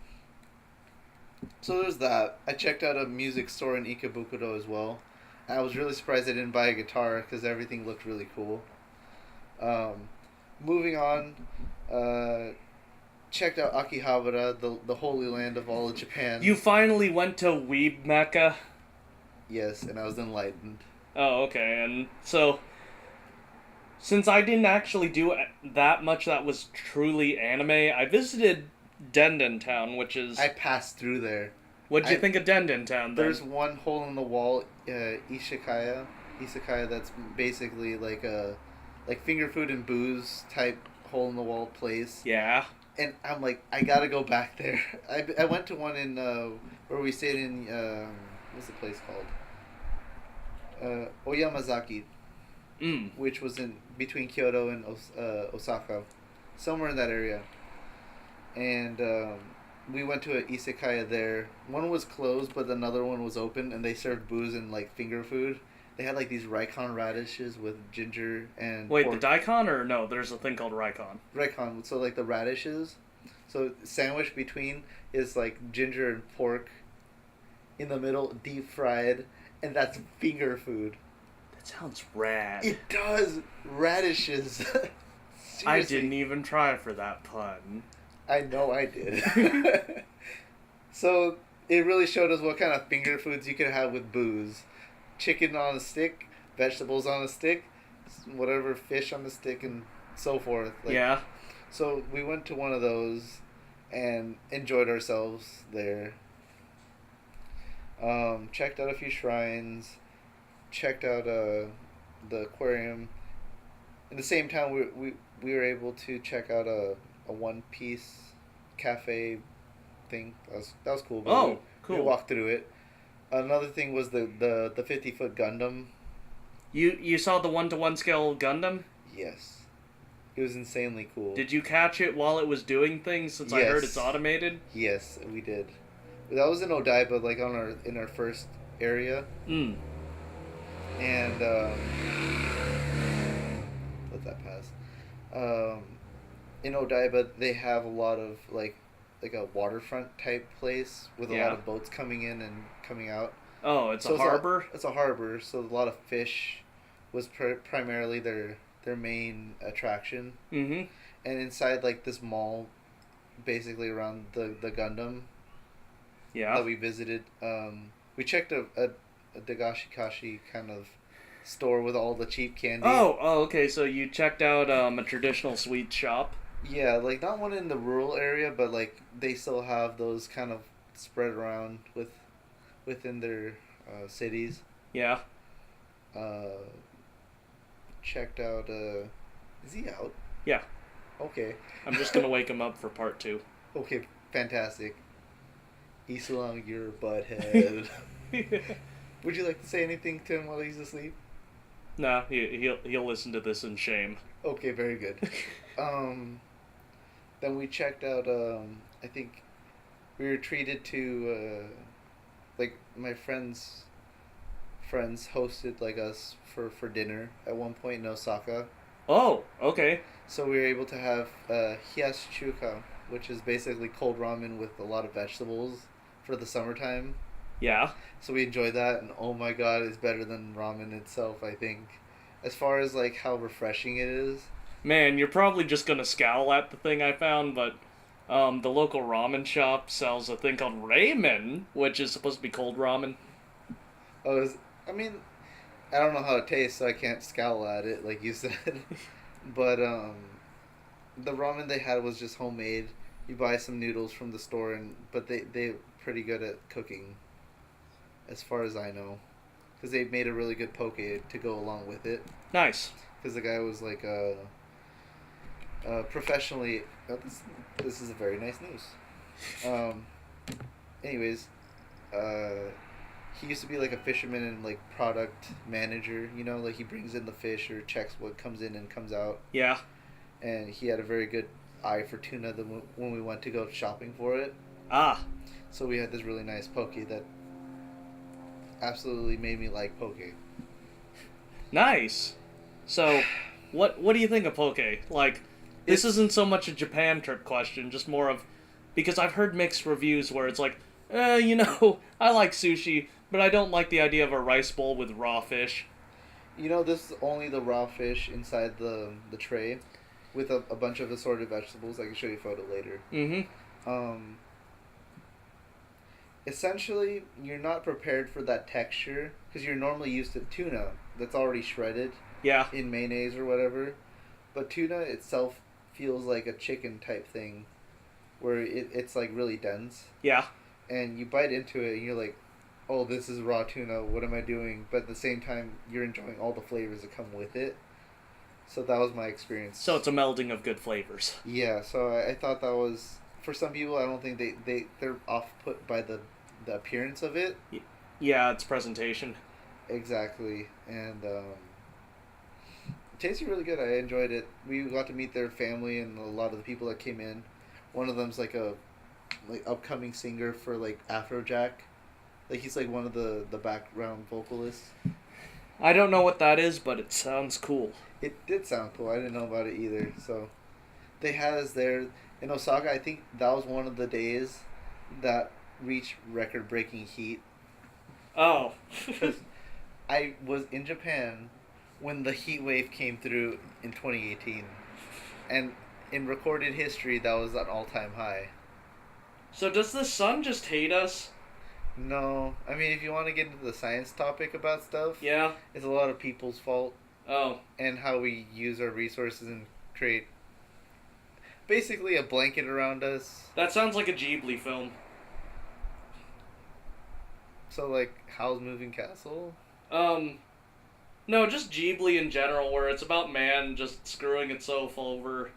So there's that. I checked out a music store in Ikebukuro as well. I was really surprised I didn't buy a guitar because everything looked really cool. Moving on, checked out Akihabara, the holy land of all of Japan. You finally went to Weeb Mecca? Yes, and I was enlightened. Oh, okay. And so, since I didn't actually do that much that was truly anime, I visited Denden Town, which is... I passed through there. What'd you think of Denden Town, then? There's one hole in the wall, Isekaya, that's basically like a finger food and booze type hole in the wall place. Yeah. And I'm like, I gotta go back there. I went to one in where we stayed in what's the place called? Oyamazaki, which was in between Kyoto and Osaka, somewhere in that area. And we went to an isekaya there. One was closed, but another one was open, and they served booze and like finger food. They had like these raikon radishes with ginger and Wait, pork. the daikon, or no? There's a thing called raikon. Raikon, so like the radishes. So sandwiched between is like ginger and pork. In the middle, deep fried, and that's finger food. That sounds rad. It does. Radishes. I didn't even try for that pun. I know I did. So it really showed us what kind of finger foods you could have with booze. Chicken on a stick, vegetables on a stick, whatever, fish on the stick, and so forth. Yeah. So we went to one of those and enjoyed ourselves there. Checked out a few shrines. Checked out the aquarium. In the same time, we were able to check out a One Piece cafe thing. That was cool. But cool. We walked through it. Another thing was the 50-foot Gundam. You saw the 1-to-1 scale Gundam? Yes. It was insanely cool. Did you catch it while it was doing things, since I heard it's automated? Yes, we did. That was in Odaiba, like in our first area. And let that pass. In Odaiba, they have a lot of like a waterfront type place with a lot of boats coming in and coming out. Oh, it's a harbor? It's a harbor, so a lot of fish was primarily their main attraction. Mm-hmm. And inside like this mall, basically around the Gundam that we visited, we checked a Dagashikashi kind of store with all the cheap candy. Oh, okay, so you checked out a traditional sweet shop? Yeah, like not one in the rural area, but like they still have those kind of spread around within their cities. Yeah. Checked out. Is he out? Yeah. Okay. I'm just gonna wake him up for part 2. Okay, fantastic. Isulong, you're a butthead. Would you like to say anything to him while he's asleep? Nah, he'll listen to this in shame. Okay, very good. Then we checked out. I think we were treated to like my friends hosted like us for dinner at one point in Osaka. Oh, okay. So we were able to have hiyashi chuka, which is basically cold ramen with a lot of vegetables for the summertime. Yeah. So we enjoyed that, and oh my god, it's better than ramen itself, I think. As far as like how refreshing it is, Man, you're probably just gonna scowl at the thing I found, but the local ramen shop sells a thing called ramen, which is supposed to be cold ramen. I mean, I don't know how it tastes, so I can't scowl at it, like you said. But the ramen they had was just homemade. You buy some noodles from the store, but they're pretty good at cooking, as far as I know, because they made a really good poke to go along with it. Nice. Because the guy was like professionally. Oh, this is a very nice news. Anyways, he used to be like a fisherman and like product manager. You know, like he brings in the fish or checks what comes in and comes out. Yeah. And he had a very good eye for tuna when we went to go shopping for it. Ah. So we had this really nice poke that absolutely made me like poke. Nice. So, what do you think of poke? Like, this isn't so much a Japan trip question, just more of, because I've heard mixed reviews where it's like, I like sushi, but I don't like the idea of a rice bowl with raw fish. This is only the raw fish inside the tray, with a bunch of assorted vegetables. I can show you a photo later. Mm-hmm. Essentially, you're not prepared for that texture, because you're normally used to tuna that's already shredded. Yeah. In mayonnaise or whatever. But tuna itself feels like a chicken type thing where it's like really dense. Yeah. And you bite into it and you're like, oh, this is raw tuna. What am I doing? But at the same time, you're enjoying all the flavors that come with it. So that was my experience. So it's a melding of good flavors. Yeah, so I thought that was... For some people, I don't think they're off-put by the appearance of it. Yeah, it's presentation. Exactly. And... tasted really good. I enjoyed it. We got to meet their family and a lot of the people that came in. One of them's like a upcoming singer for like Afrojack. Like he's like one of the background vocalists. I don't know what that is, but it sounds cool. It did sound cool. I didn't know about it either. So they had us there in Osaka. I think that was one of the days that reached record-breaking heat. Oh. I was in Japan when the heat wave came through in 2018. And in recorded history, that was an all-time high. So does the sun just hate us? No. I mean, if you want to get into the science topic about stuff, yeah, it's a lot of people's fault. Oh. And how we use our resources and create basically a blanket around us. That sounds like a Ghibli film. So, like, Howl's Moving Castle? No, just Ghibli in general, where it's about man just screwing itself over.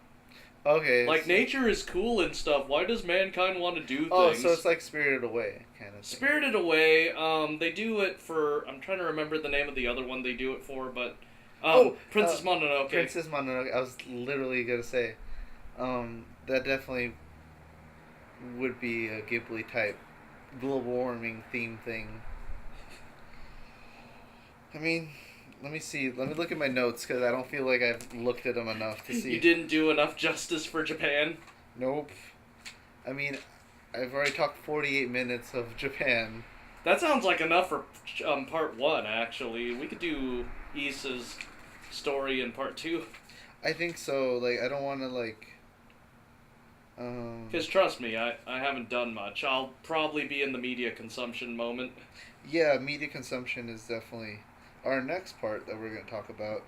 Okay. Like, nature is cool and stuff. Why does mankind want to do things? Oh, so it's like Spirited Away, kind of thing. Spirited Away, they do it for... I'm trying to remember the name of the other one they do it for, but... Princess Mononoke. Princess Mononoke, I was literally going to say. That definitely would be a Ghibli type global warming theme thing. I mean, let me see. Let me look at my notes because I don't feel like I've looked at them enough to see. You didn't do enough justice for Japan? Nope. I mean, I've already talked 48 minutes of Japan. That sounds like enough for part 1, actually. We could do Issa's story in part 2. I think so. Like, I don't want to, like... Because trust me, I haven't done much. I'll probably be in the media consumption moment. Yeah, media consumption is definitely our next part that we're going to talk about.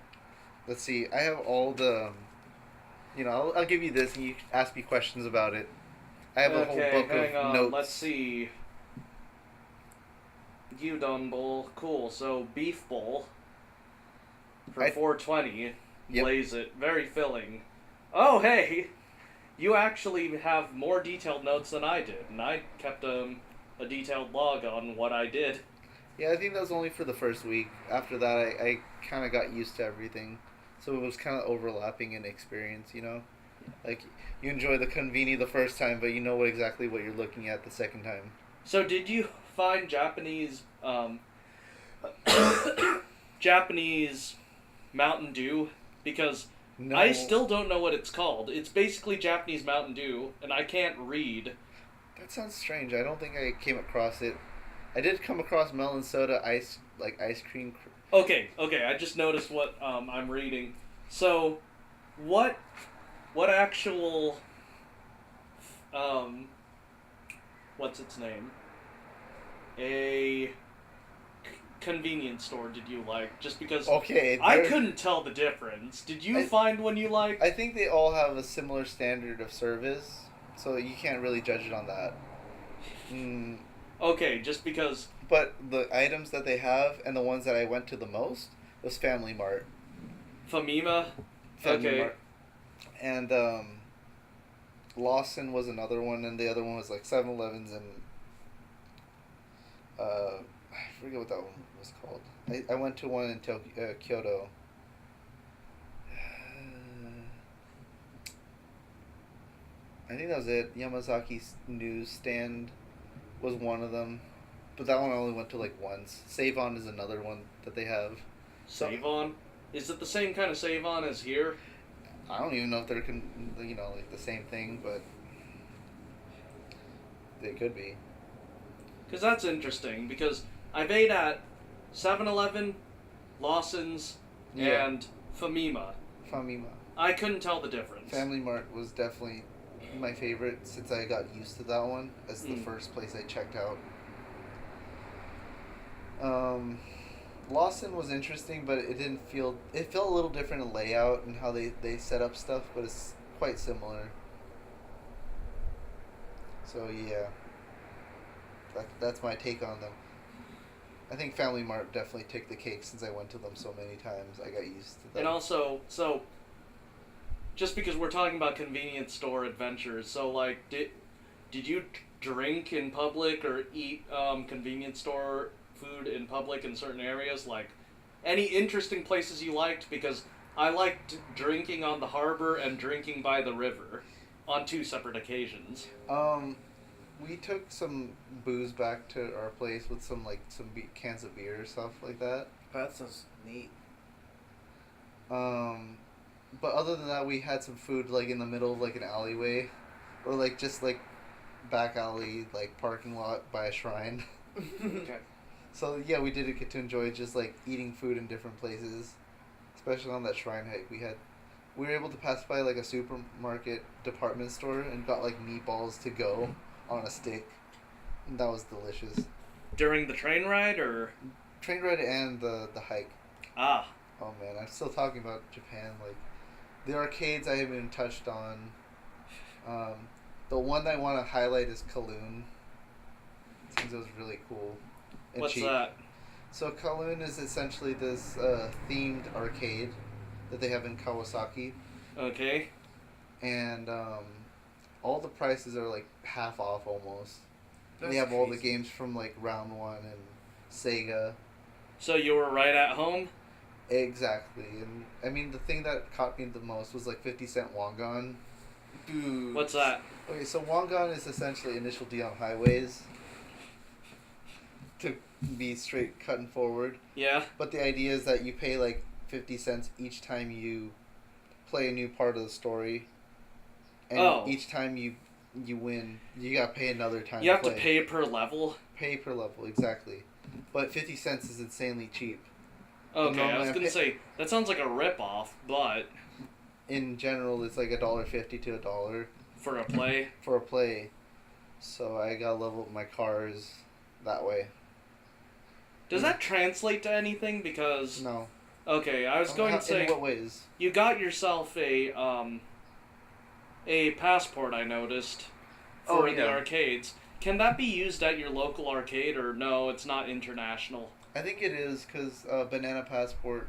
Let's see. I have all the... I'll give you this and you ask me questions about it. I have a whole book of notes. Let's see. Gyudon bowl. Cool. So, beef bowl. For 420. Yep. Blaze it. Very filling. Oh, hey! You actually have more detailed notes than I did, and I kept a detailed log on what I did. Yeah, I think that was only for the first week. After that, I kind of got used to everything. So it was kind of overlapping in experience, Like, you enjoy the conveni the first time, but you know exactly what you're looking at the second time. So did you find Japanese, Japanese Mountain Dew? Because... No. I still don't know what it's called. It's basically Japanese Mountain Dew, and I can't read. That sounds strange. I don't think I came across it. I did come across melon soda ice cream. Okay. I just noticed what I'm reading. So, what actual what's its name? A convenience store did you like? Just because I couldn't tell the difference. Did you find one you liked? I think they all have a similar standard of service, so you can't really judge it on that. Okay, just because. But the items that they have and the ones that I went to the most was Family Mart. Famima? Family Mart. And Lawson was another one, and the other one was like 7-Elevens and I forget what that one was called. I went to one in Kyoto. I think that was it. Yamazaki's newsstand was one of them. But that one I only went to like once. Save-On is another one that they have. Save-On? Is it the same kind of Save-On as here? I don't even know if they're, like the same thing, but they could be. Because that's interesting, because I've ate at 7-Eleven, Lawson's, and Famima. I couldn't tell the difference. Family Mart was definitely my favorite since I got used to that one as the first place I checked out. Lawson was interesting, but it felt a little different in layout and how they set up stuff, but it's quite similar. So yeah, that's my take on them. I think Family Mart definitely took the cake since I went to them so many times. I got used to them. And also, so just because we're talking about convenience store adventures, so like did you drink in public or eat convenience store food in public in certain areas? Like any interesting places you liked? Because I liked drinking on the harbor and drinking by the river on 2 separate occasions. We took some booze back to our place with some cans of beer or stuff like that. That sounds neat. But other than that, we had some food like in the middle of like an alleyway, or like just like back alley like parking lot by a shrine. Okay. So yeah, we did get to enjoy just like eating food in different places, especially on that shrine hike. We were able to pass by like a supermarket department store and got like meatballs to go on a stick. And that was delicious. During the train ride, or? Train ride and the hike. Ah. Oh man, I'm still talking about Japan. Like, the arcades I haven't touched on. The one I want to highlight is Kowloon. Since it was really cool. And What's cheap. that? So Kowloon is essentially this themed arcade that they have in Kawasaki. Okay. And all the prices are like half off almost. That's they have crazy. all the games from like Round 1 and Sega. So you were right at home? Exactly. And I mean, the thing that caught me the most was like 50-cent Wangan. Dude. What's that? Okay, so Wangan is essentially initial D on highways. To be straight cut and forward. Yeah. But the idea is that you pay like 50 cents each time you play a new part of the story. And each time you win, you gotta pay another time. You have to pay per level? Pay per level, exactly. But 50 cents is insanely cheap. Okay, I was gonna say, that sounds like a rip-off, but... In general, it's like $1.50 to $1. For a play? For a play. So I gotta level up my cars that way. Does that translate to anything? Because... No. Okay, I was going to say... In what ways? You got yourself a passport, I noticed, for the arcades. Can that be used at your local arcade, or no, it's not international? I think it is, because Banana Passport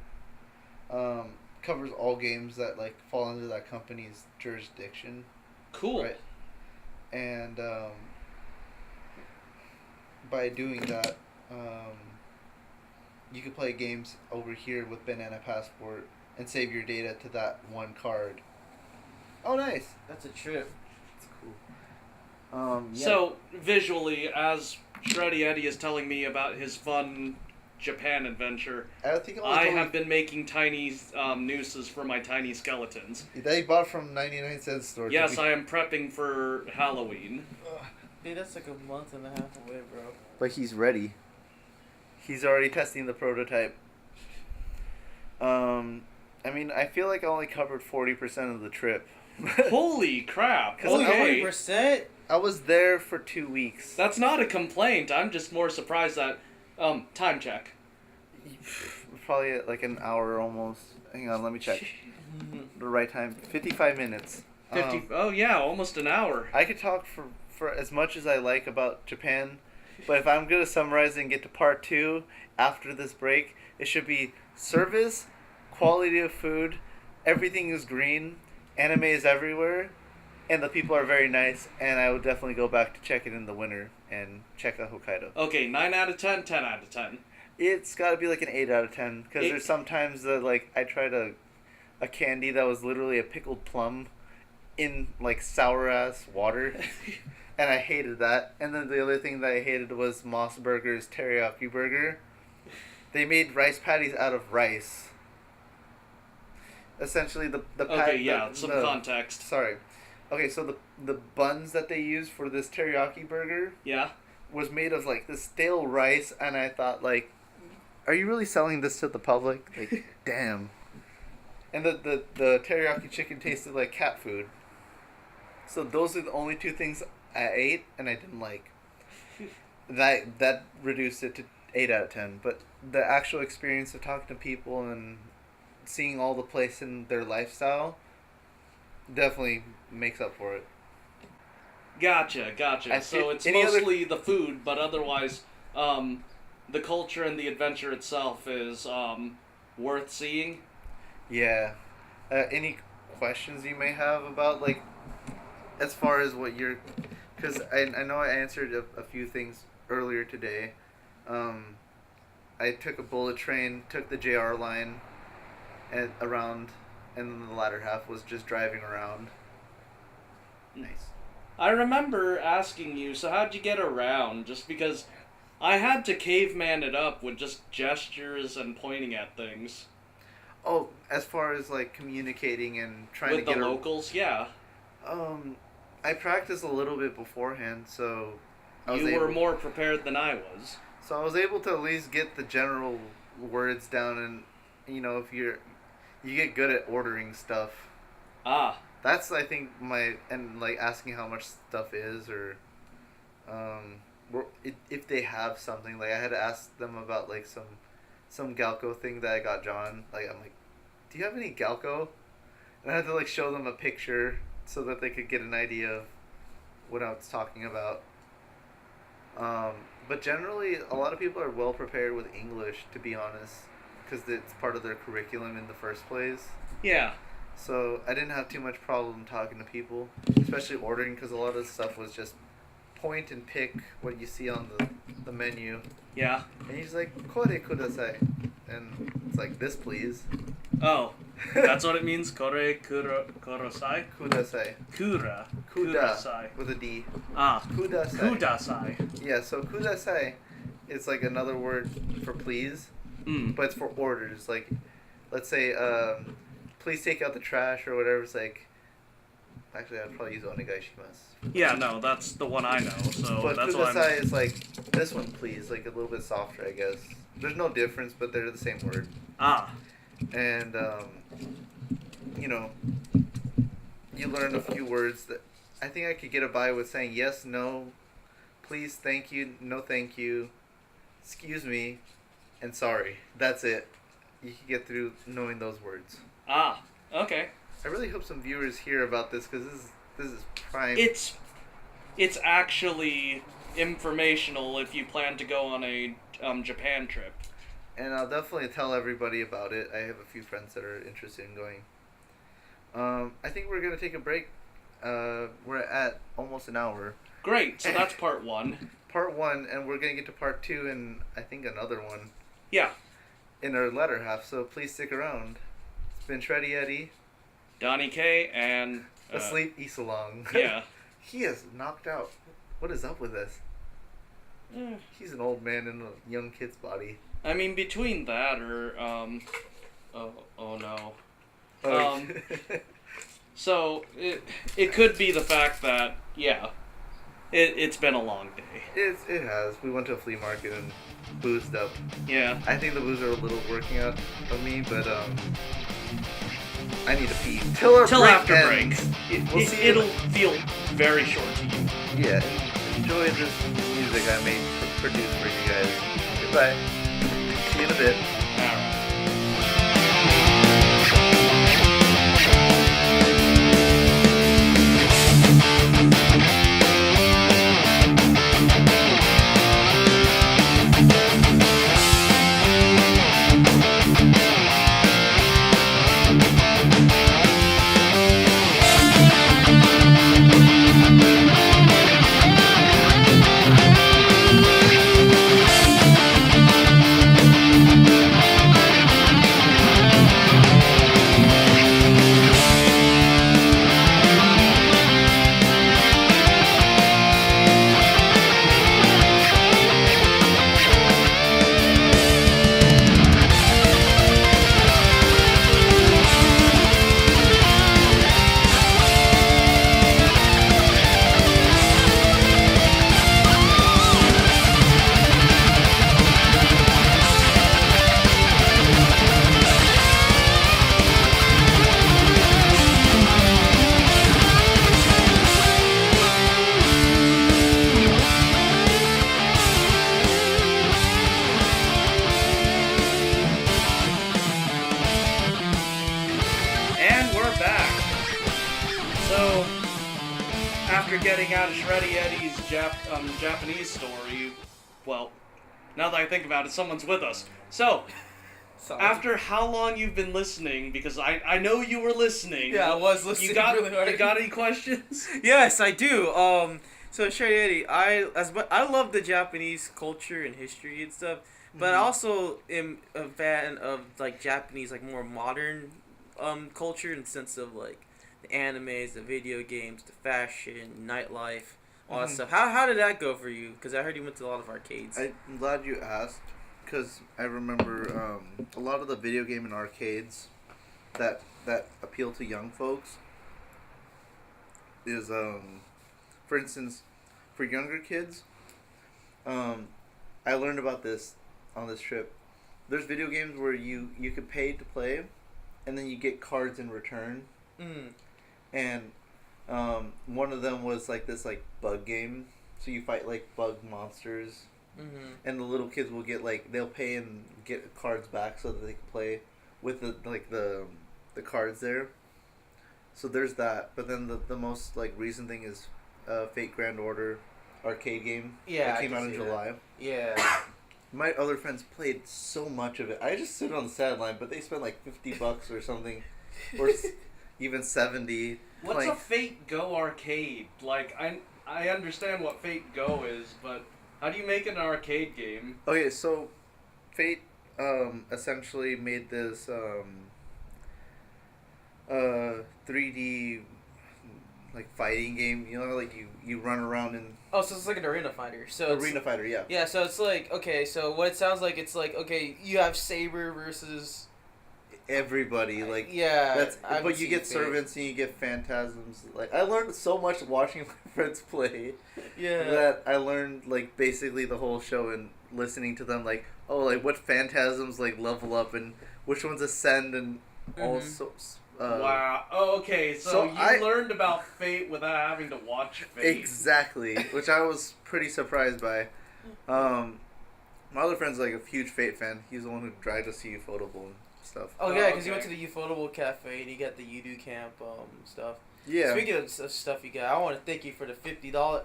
covers all games that like fall under that company's jurisdiction. Cool. Right? And by doing that, you can play games over here with Banana Passport and save your data to that one card. Oh, nice. That's a trip. That's cool. Yeah. So, visually, as Shreddie Eddie is telling me about his fun Japan adventure, I have been making tiny nooses for my tiny skeletons. That you bought from 99-cent store. Yes, I am prepping for Halloween. Dude, that's like a month and a half away, bro. But he's ready. He's already testing the prototype. I I mean, I feel like I only covered 40% of the trip. Holy crap! Only Okay. 40%? I was there for 2 weeks. That's not a complaint. I'm just more surprised that. Time check. Probably at like an hour almost. Hang on, let me check. The right time. 55 minutes. 50. Oh yeah, almost an hour. I could talk for as much as I like about Japan, but if I'm going to summarize and get to part 2 after this break, it should be service, quality of food, everything is green, anime is everywhere, and the people are very nice, and I would definitely go back to check it in the winter and check out Hokkaido. Okay, 9 out of 10, 10 out of 10. It's got to be like an 8 out of 10, because Eight. there's sometimes that, like, I tried a candy that was literally a pickled plum in, like, sour-ass water, and I hated that. And then the other thing that I hated was Moss Burger's teriyaki burger. They made rice patties out of rice. Essentially, the Okay, yeah, some context. Sorry. Okay, so the buns that they used for this teriyaki burger Yeah? was made of, like, this stale rice, and I thought, like, are you really selling this to the public? Like, damn. And the teriyaki chicken tasted like cat food. So those are the only 2 things I ate, and I didn't like. That reduced it to 8 out of 10. But the actual experience of talking to people and seeing all the place in their lifestyle definitely makes up for it. Gotcha. So it's mostly the food, but otherwise, the culture and the adventure itself is worth seeing. Yeah. Any questions you may have about, like, as far as what you're... Because I know I answered a few things earlier today. I took a bullet train, took the JR line, and around, and then the latter half was just driving around. Nice. I remember asking you, so how'd you get around? Just because I had to caveman it up with just gestures and pointing at things. Oh, as far as, like, communicating and trying with to get... With the locals, yeah. I practiced a little bit beforehand, so... You were more prepared than I was. So I was able to at least get the general words down, and, you know, if you get good at ordering stuff. Ah. That's, I think, and, like, asking how much stuff is, or, if they have something. Like, I had to ask them about, like, some Galco thing that I got John. Like, I'm like, do you have any Galco? And I had to, like, show them a picture so that they could get an idea of what I was talking about. But generally, a lot of people are well prepared with English, to be honest, because it's part of their curriculum in the first place. Yeah. So I didn't have too much problem talking to people, especially ordering, because a lot of the stuff was just point and pick what you see on the menu. Yeah. And he's like, "Kore kudasai," and it's like, "This, please." Oh, that's what it means. Kore kurosai. Kudasai. Kudasai with a D. Ah. Kudasai. Kudasai. Yeah. So kudasai, it's like another word for please, but it's for orders. Like, let's say, please take out the trash or whatever. It's like, actually, I'd probably use onegaishimasu. Yeah, no, that's the one I know. So but that's what kudasai is like, this one, please, like a little bit softer, I guess. There's no difference, but they're the same word. Ah. And you know, you learn a few words that I think I could get by with saying yes, no, please, thank you, no, thank you, excuse me, and sorry. That's it. You can get through knowing those words. Ah. Okay. I really hope some viewers hear about this, because this is prime. It's actually informational if you plan to go on a Japan trip. And I'll definitely tell everybody about it. I have a few friends that are interested in going. I think we're gonna take a break. We're at almost an hour. Great. So that's part 1. Part 1, and we're gonna get to part 2, and I think another one. Yeah. In our latter half. So please stick around. It's been Shreddie Eddie. Donnie K and... Asleep Isalong. Yeah. He is knocked out. What is up with this? He's an old man in a young kid's body. I mean, between that or, oh no. So, it could be the fact that, yeah, it's been a long day. It has. We went to a flea market and boozed up. Yeah. I think the booze are a little working out of me, but, I need to pee. Till after ends. break. It'll feel very short to you. Yeah. Enjoy this music I made produced for you guys. Goodbye. See you in a bit. Alright. After getting out of Shreddie Eddie's Japanese story, well, now that I think about it, someone's with us. So, after how long you've been listening, because I know you were listening. Yeah, I was listening really hard. You got any questions? Yes, I do. So Shreddie Eddie, I love the Japanese culture and history and stuff, but I also am a fan of like Japanese, like more modern culture in the sense of like the animes, the video games, the fashion, nightlife, all that stuff. How did that go for you? Because I heard you went to a lot of arcades. I'm glad you asked, because I remember a lot of the video game and arcades that appeal to young folks is, for instance, for younger kids, I learned about this on this trip. There's video games where you could pay to play, and then you get cards in return. And one of them was like this like bug game, so you fight like bug monsters, and the little kids will get like they'll pay and get cards back so that they can play with the cards there. So there's that. But then the most like recent thing is Fate Grand Order arcade game. Yeah, that came out in July. Yeah. My other friends played so much of it. I just stood on the sideline, but they spent like $50 or something, or even 70. What's a Fate Go arcade? Like I understand what Fate Go is, but how do you make an arcade game? Okay, so Fate essentially made this 3D like fighting game. You know, like you run around and. Oh, so it's like an arena fighter. So arena fighter, yeah. Yeah, so it's like okay. So what it sounds like, it's like okay, you have Saber versus. Everybody, like yeah, but you get servants and you get phantasms. Like I learned so much watching my friends play. Yeah. That I learned like basically the whole show and listening to them like like what phantasms like level up and which ones ascend and also. Wow. Oh, okay. So you learned about Fate without having to watch Fate. Exactly, which I was pretty surprised by. My other friend's like a huge Fate fan. He's the one who dragged us to Ufotable and stuff. Oh yeah, because you went to the Ufotable Cafe and you got the Udo Camp stuff. Yeah. Speaking of stuff you got, I want to thank you for the $50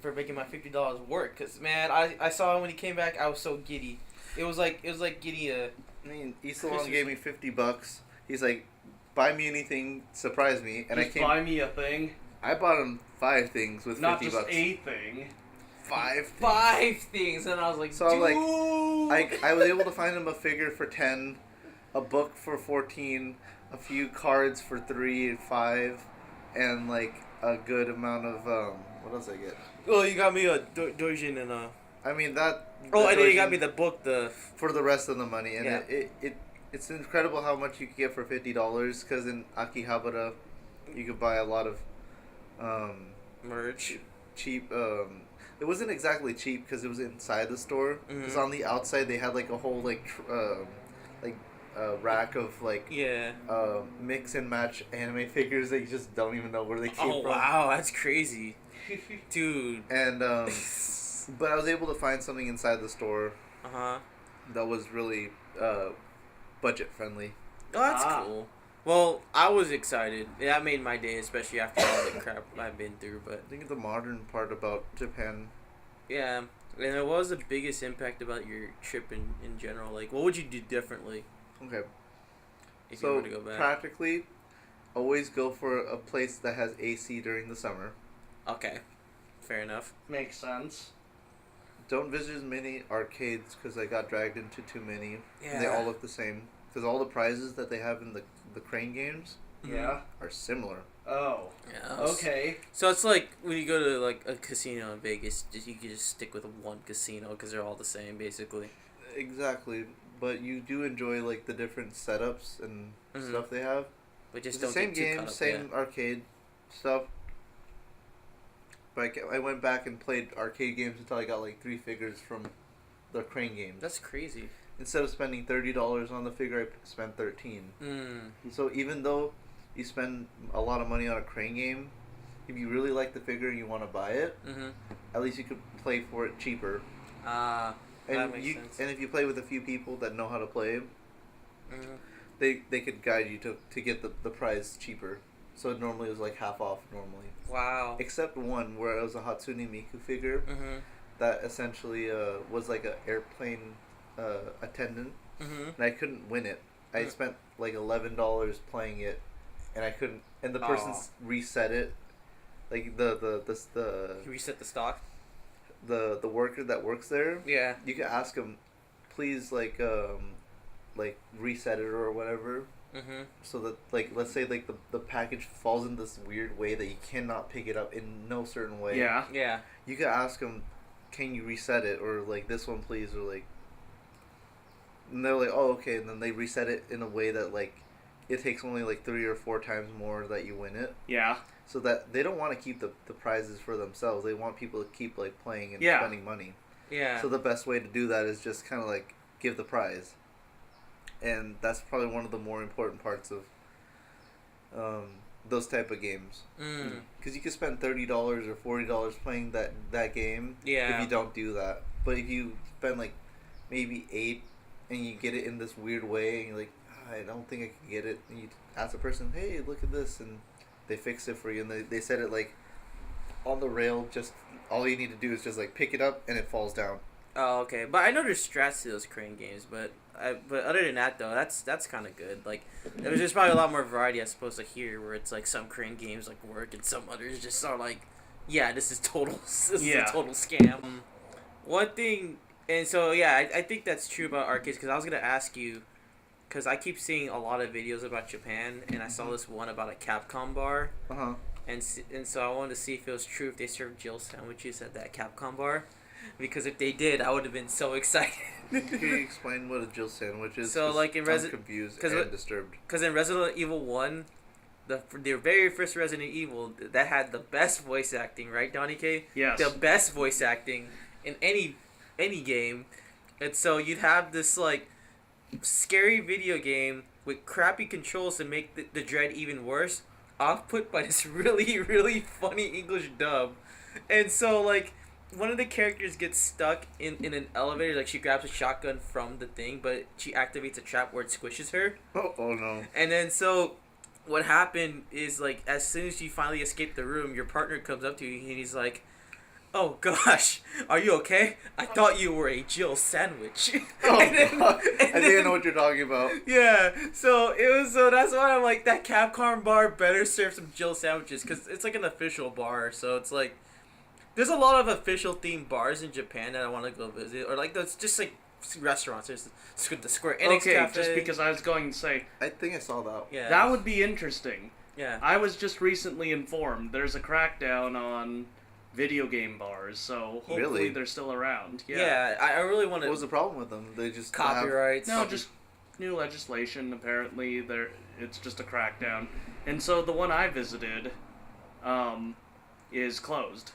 for making my $50 work. Cause man, I saw him when he came back. I was so giddy. It was like giddy. I mean, Isalon gave me $50. He's like, buy me anything, surprise me, and just buy me a thing. I bought him 5 things with $50. Not just a thing. 5 things, and I was like, so dude. I was able to find him a figure for 10, a book for 14, a few cards for 3 and 5, and like a good amount of what else I get? Well, you got me a Dojin and a. I mean that. Oh, and then you got me the book for the rest of the money, and yeah. It's incredible how much you can get for $50. Because in Akihabara, you could buy a lot of merch, cheap. It wasn't exactly cheap because it was inside the store. Because on the outside they had like a whole like rack of like mix and match anime figures that you just don't even know where they came from. Oh wow, that's crazy, dude. And but I was able to find something inside the store. That was really budget friendly. Oh, that's cool. Well, I was excited. That made my day, especially after all the crap I've been through. But I think the modern part about Japan. Yeah, and what was the biggest impact about your trip in general? Like, what would you do differently? Okay. If you were to go back? Practically, always go for a place that has AC during the summer. Okay, fair enough. Makes sense. Don't visit as many arcades because I got dragged into too many. Yeah. They all look the same. Because all the prizes that they have in the crane games are similar. Oh. Yeah. Okay. So it's like when you go to like a casino in Vegas, you can just stick with one casino because they're all the same basically. Exactly. But you do enjoy like the different setups and stuff they have. But just it's don't the same get too game, caught up, same arcade stuff. But I went back and played arcade games until I got like 3 figures from the crane games. That's crazy. Instead of spending $30 on the figure, I spent $13. So even though you spend a lot of money on a crane game, if you really like the figure and you want to buy it, at least you could play for it cheaper. That makes sense. And if you play with a few people that know how to play, they could guide you to get the prize cheaper. So normally it was like half off normally. Wow. Except one where it was a Hatsune Miku figure that essentially was like an airplane attendant, and I couldn't win it. I spent like $11 playing it, and I couldn't. And the person reset it, like the You reset the stock. The worker that works there. Yeah. You can ask him, please like reset it or whatever. So that like let's say like the package falls in this weird way that you cannot pick it up in no certain way. Yeah. Yeah. You can ask them, can you reset it, or like this one please, or like. And they're like, oh okay, and then they reset it in a way that like it takes only like 3 or 4 times more that you win it. Yeah. So that they don't want to keep the prizes for themselves. They want people to keep like playing and spending money. Yeah. So the best way to do that is just kind of like give the prize. And that's probably one of the more important parts of those type of games. Because you can spend $30 or $40 playing that game if you don't do that. But if you spend like maybe 8 and you get it in this weird way and you're like, I don't think I can get it, and you ask the person, hey, look at this, and they fix it for you, and they set it like on the rail. Just all you need to do is just like pick it up and it falls down. Oh, okay. But I know there's strats to those crane games, but other than that though, that's kind of good. Like there's probably a lot more variety as opposed to here, where it's like some crane games like work and some others just are like, yeah, this is total is a total scam. One thing, and so yeah, I think that's true about arcades, because I was gonna ask you, because I keep seeing a lot of videos about Japan, and I saw this one about a Capcom bar. And so I wanted to see if it was true if they served Jill sandwiches at that Capcom bar. Because if they did, I would have been so excited. Can you explain what a Jill sandwich is? So, like in I'm confused and disturbed. Because in Resident Evil 1, the very first Resident Evil, that had the best voice acting, right, Donnie K? Yes. The best voice acting in any game. And so you'd have this, like, scary video game with crappy controls to make the dread even worse, off-put by this really, really funny English dub. And so, like, one of the characters gets stuck in an elevator. Like, she grabs a shotgun from the thing, but she activates a trap where it squishes her. Oh no. And then so what happened is, like, as soon as you finally escape the room, your partner comes up to you and he's like, oh gosh, are you okay? I thought you were a Jill sandwich. Oh, I think I know what you're talking about. Yeah, so that's why I'm like, that Capcom bar better serve some Jill sandwiches, because it's like an official bar. So it's like, there's a lot of official themed bars in Japan that I want to go visit, or like those just like restaurants. There's the Square Enix Cafe. Just because I was going to say, I think I saw that. Yeah, that would be interesting. Yeah, I was just recently informed there's a crackdown on video game bars, so hopefully they're still around. Yeah, I really want to. What was the problem with them? They just copyrights. No, just new legislation. Apparently, it's just a crackdown, and so the one I visited, is closed.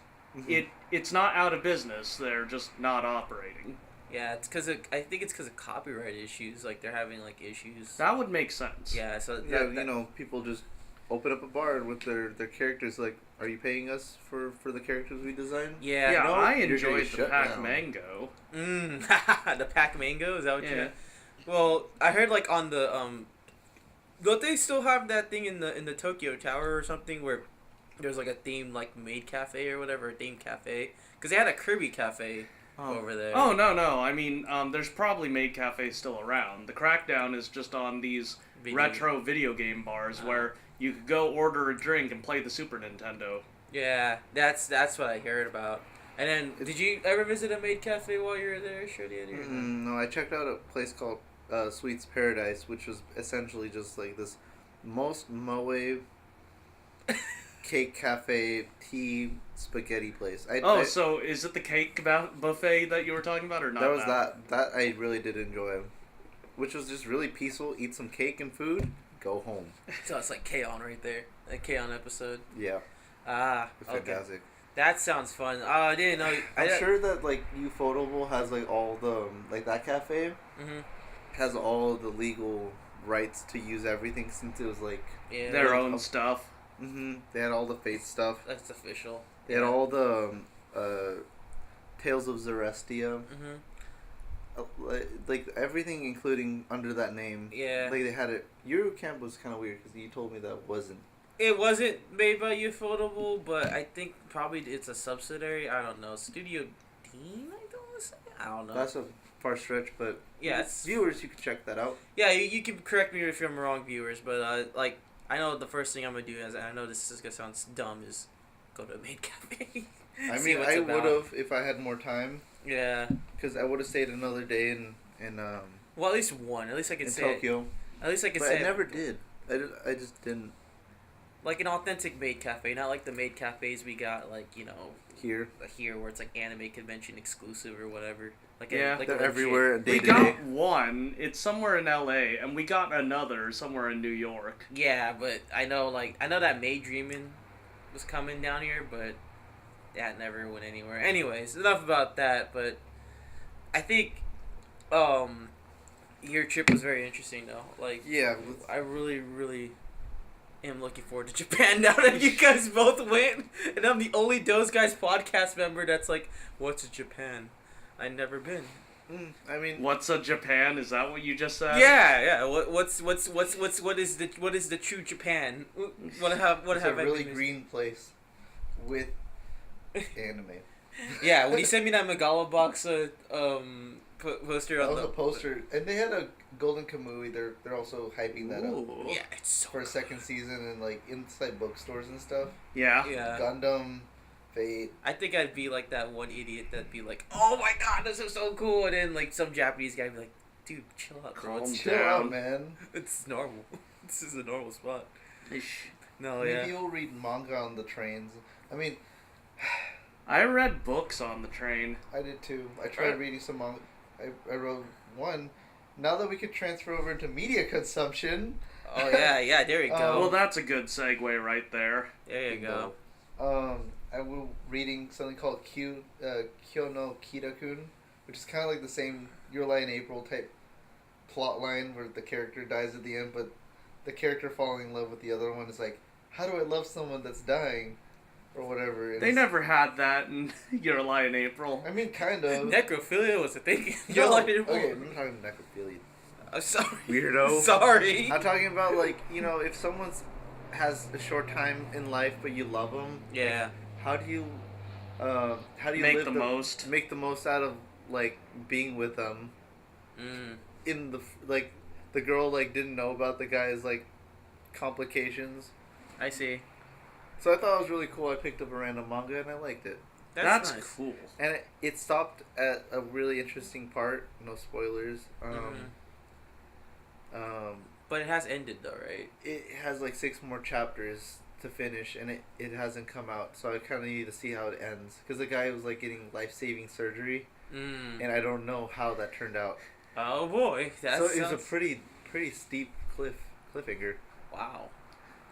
It's not out of business. They're just not operating. Yeah, it's I think it's because of copyright issues. Like they're having like issues. That would make sense. Yeah, so people just open up a bar with their characters. Like, are you paying us for the characters we designed? Yeah, yeah. no, I enjoyed the Pac Mango. The Pac Mango, is that what you meant? Well, I heard like on the don't they still have that thing in the Tokyo Tower or something where there's like a themed like maid cafe or whatever, a themed cafe? Because they had a Kirby cafe over there. Oh no! I mean, there's probably maid cafes still around. The crackdown is just on these retro video game bars where you could go order a drink and play the Super Nintendo. Yeah, that's what I heard about. And then, did you ever visit a maid cafe while you were there, Shreddie Eddie? No, I checked out a place called Sweets Paradise, which was essentially just like this most moe cake cafe tea spaghetti place. So is it the cake buffet that you were talking about, or not? That was that I really did enjoy, which was just really peaceful. Eat some cake and food, go home. So it's like K-On! Right there, a K-On! Episode. Yeah. Okay. Fantastic. That sounds fun. Oh, I didn't know. I'm sure that like Ufotable has like all the like that cafe has all the legal rights to use everything since it was like their own stuff. They had all the Fate stuff. That's official. They had all the Tales of Zarestia. Like everything, including under that name. Yeah. Like they had it. Eurocamp was kind of weird because you told me that wasn't. It wasn't made by Ufotable, but I think probably it's a subsidiary. I don't know. Studio Dean, I don't know. That's a far stretch, but yeah, viewers, you can check that out. Yeah, you can correct me if I'm wrong, viewers, but like I know the first thing I'm gonna do is, I know this is gonna sound dumb, is go to a maid cafe. I mean, I would have if I had more time. Yeah. Because I would have stayed another day in well, at least one. At least I can say Tokyo. At least I can but say. I never did. I just didn't. Like an authentic maid cafe, not like the maid cafes we got, like, you know, here where it's like anime convention exclusive or whatever. Like yeah, like they're everywhere. We got one. It's somewhere in LA, and we got another somewhere in New York. Yeah, but I know that Maid Dreamin' was coming down here, but that never went anywhere. Anyways, enough about that. But I think your trip was very interesting, though. Like, yeah, I really am looking forward to Japan now that you guys both went, and I'm the only Those Guys podcast member that's like, what's Japan? I've never been. I mean, what's a Japan? Is that what you just said? Yeah. What is the true Japan? What have a really green place with anime. Yeah, when you sent me that Megalobox poster that was a poster, and they had a Golden Kamui. They're also hyping that up. Yeah, it's so for a second season and like inside bookstores and stuff. Yeah. Gundam, Fate. I think I'd be like that one idiot that'd be like, "Oh my god, this is so cool," and then like some Japanese guy would be like, "Dude, chill out, bro. Chill out, man. It's normal. This is a normal spot." No, Maybe you'll read manga on the trains. I mean, I read books on the train. I did too. I tried reading some manga. I wrote one. Now that we could transfer over into media consumption. Oh yeah, there you go. Well, that's a good segue right there. There you go. I was reading something called Kyo no Kira-kun, which is kind of like the same Your Lie in April type plot line where the character dies at the end, but the character falling in love with the other one is like, how do I love someone that's dying? Or whatever. They never had that in Your Lie in April. I mean, kind of. Necrophilia was a thing. Your Lie in April. Okay, I'm not talking necrophilia. I'm sorry. Weirdo. Sorry. I'm talking about, like, you know, if someone has a short time in life but you love them. Yeah. Like, how do you make the most? Make the most out of, like, being with them. In the, like, the girl, like, didn't know about the guy's, like, complications. I see. So I thought it was really cool. I picked up a random manga and I liked it. That's nice. Cool. And it stopped at a really interesting part. No spoilers. But it has ended though, right? It has like 6 more chapters to finish, and it hasn't come out. So I kind of need to see how it ends, because the guy was like getting life-saving surgery, and I don't know how that turned out. Oh boy, that so it was a pretty steep cliffhanger. Wow.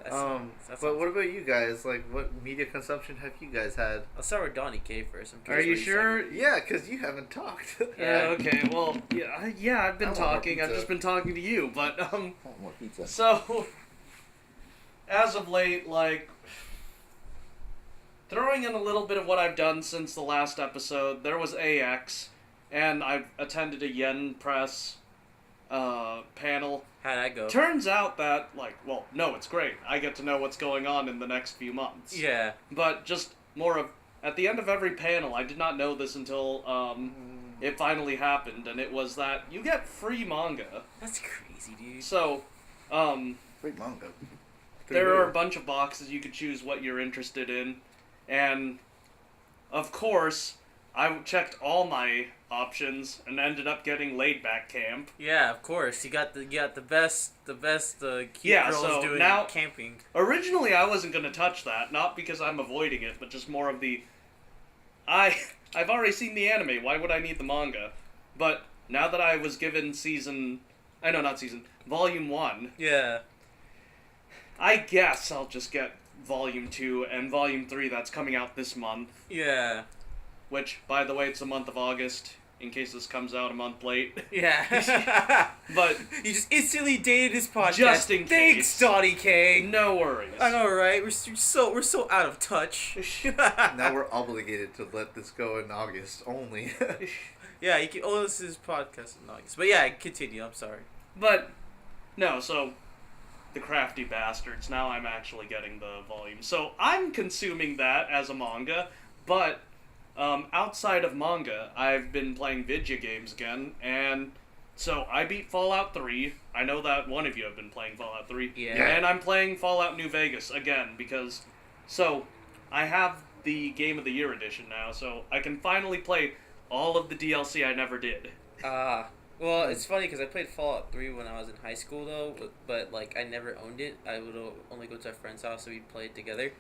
That But what about you guys? Like, what media consumption have you guys had? I'll start with Donnie K first. Are you sure? Yeah, because you haven't talked. Okay. Well, yeah. I've been talking. I've just been talking to you, but I want more pizza. So, as of late, like, throwing in a little bit of what I've done since the last episode, there was AX, and I've attended a Yen Press panel. How'd that go? Turns out that, no, it's great. I get to know what's going on in the next few months. Yeah. But just more of, at the end of every panel, I did not know this until it finally happened, and it was that you get free manga. That's crazy, dude. So, free manga. There are a bunch of boxes you could choose what you're interested in, and, of course, I checked all my options and ended up getting Laid Back Camp. Yeah, of course. You got the best cute girls doing camping. Originally, I wasn't gonna touch that, not because I'm avoiding it, but just more of the I've already seen the anime. Why would I need the manga? But now that I was given Volume 1. Yeah. I guess I'll just get Volume 2 and Volume 3 that's coming out this month. Yeah. Which, by the way, it's the month of August, in case this comes out a month late. Yeah. But you just instantly dated his podcast. Just in case. Thanks, Donnie K. No worries. I know, right? We're so out of touch. Now we're obligated to let this go in August only. Yeah, you can only listen to his podcast in August. But yeah, continue. I'm sorry. But no, so the crafty bastards. Now I'm actually getting the volume. So I'm consuming that as a manga, but outside of manga, I've been playing video games again, and so I beat Fallout 3. I know that one of you have been playing Fallout 3. Yeah. And I'm playing Fallout New Vegas again, because, so, I have the Game of the Year edition now, so I can finally play all of the DLC I never did. Well, it's funny because I played Fallout 3 when I was in high school, though, but like, I never owned it. I would only go to a friend's house and we'd play it together.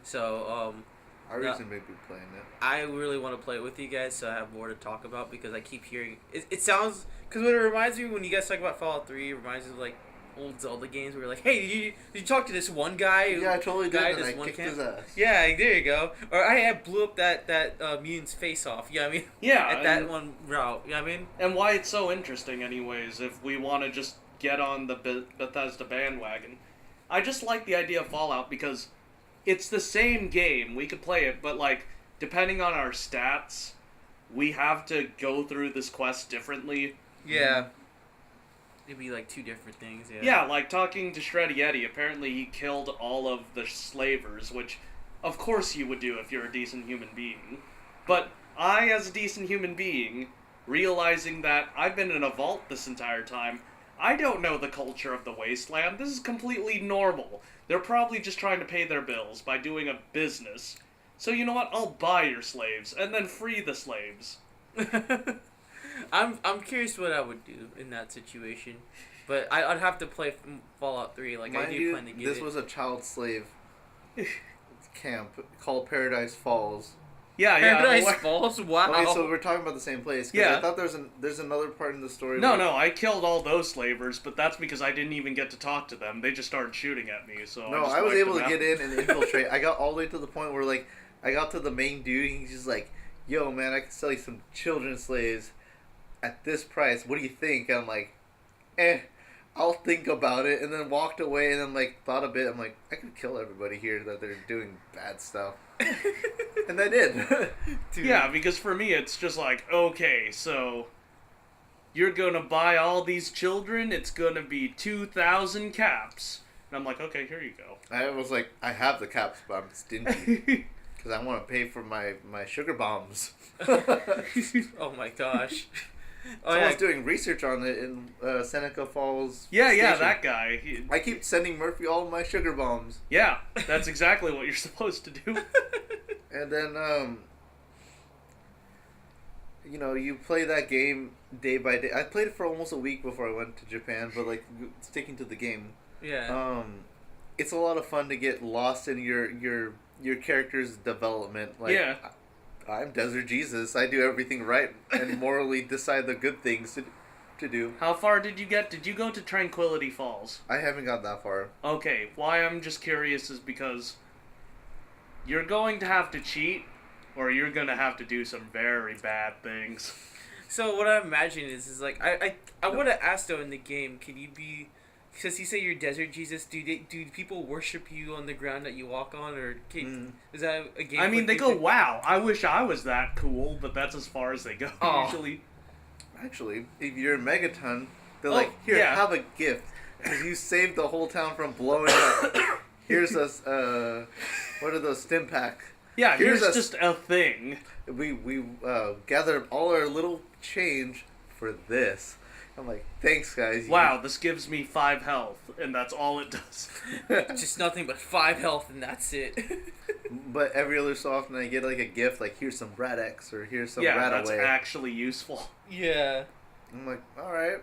So, I recently been playing it. I really want to play it with you guys, so I have more to talk about because I keep hearing it sounds, because what it reminds me when you guys talk about Fallout 3, it reminds me of like old Zelda games where you're like, hey, did you talk to this one guy? Yeah, I totally did, and I kicked his ass. Yeah, there you go. Or I blew up that mutant's face off. You know what I mean? Yeah. At that one route. You know what I mean? And why it's so interesting, anyways, if we want to just get on the Bethesda bandwagon. I just like the idea of Fallout because it's the same game. We could play it, but like, depending on our stats, we have to go through this quest differently. Yeah. It'd be like two different things, yeah. Yeah, like talking to Shreddie Eddie, apparently he killed all of the slavers, which of course you would do if you're a decent human being. But I, as a decent human being, realizing that I've been in a vault this entire time, I don't know the culture of the wasteland. This is completely normal. They're probably just trying to pay their bills by doing a business. So you know what? I'll buy your slaves, and then free the slaves. I'm curious what I would do in that situation, but I'd have to play Fallout 3. Like, I do plan to get this was a child slave camp called Paradise Falls. Yeah. Paradise Falls? Wow. Okay, so we're talking about the same place. Yeah. I thought there's another part in the story. No, I killed all those slavers, but that's because I didn't even get to talk to them. They just started shooting at me, so no, I was able to get in and infiltrate. I got all the way to the point where, like, I got to the main dude, and he's just like, yo, man, I can sell you some children slaves at this price. What do you think? And I'm like, I'll think about it. And then walked away, and then, like, thought a bit. I'm like, I could kill everybody here that they're doing bad stuff. And I did. Yeah, because for me, it's just like, okay, so you're gonna buy all these children, it's gonna be 2,000 caps. And I'm like, okay, here you go. I was like, I have the caps, but I'm stingy. Because I want to pay for my sugar bombs. Oh my gosh. Someone's doing research on it in Seneca Falls. Yeah, station. that guy. I keep sending Murphy all of my sugar bombs. Yeah, that's exactly what you're supposed to do. And then, you play that game day by day. I played it for almost a week before I went to Japan, but, like, sticking to the game. Yeah. It's a lot of fun to get lost in your character's development. Like, yeah. I'm Desert Jesus. I do everything right and morally decide the good things. to do. How far did you get? Did you go to Tranquility Falls? I haven't got that far. Okay, why I'm just curious is because you're going to have to cheat, or you're going to have to do some very bad things. So what I imagine is like I want to ask though in the game, can you be? Because you say you're Desert Jesus, do people worship you on the ground that you walk on, or is that a game? I mean, they go, "Wow, I wish I was that cool," but that's as far as they go usually. Actually, if you're a Megaton, they're like, "Here, have a gift, because you saved the whole town from blowing up. Here's us. What are those stim pack? Yeah, here's just a thing. We gathered all our little change for this." I'm like, thanks, guys. Wow, this gives me 5 health, and that's all it does. Just nothing but 5 health, and that's it. But every other so often I get like a gift, like here's some Rat X, or here's some Rat that's Away. actually useful. Yeah. I'm like, alright.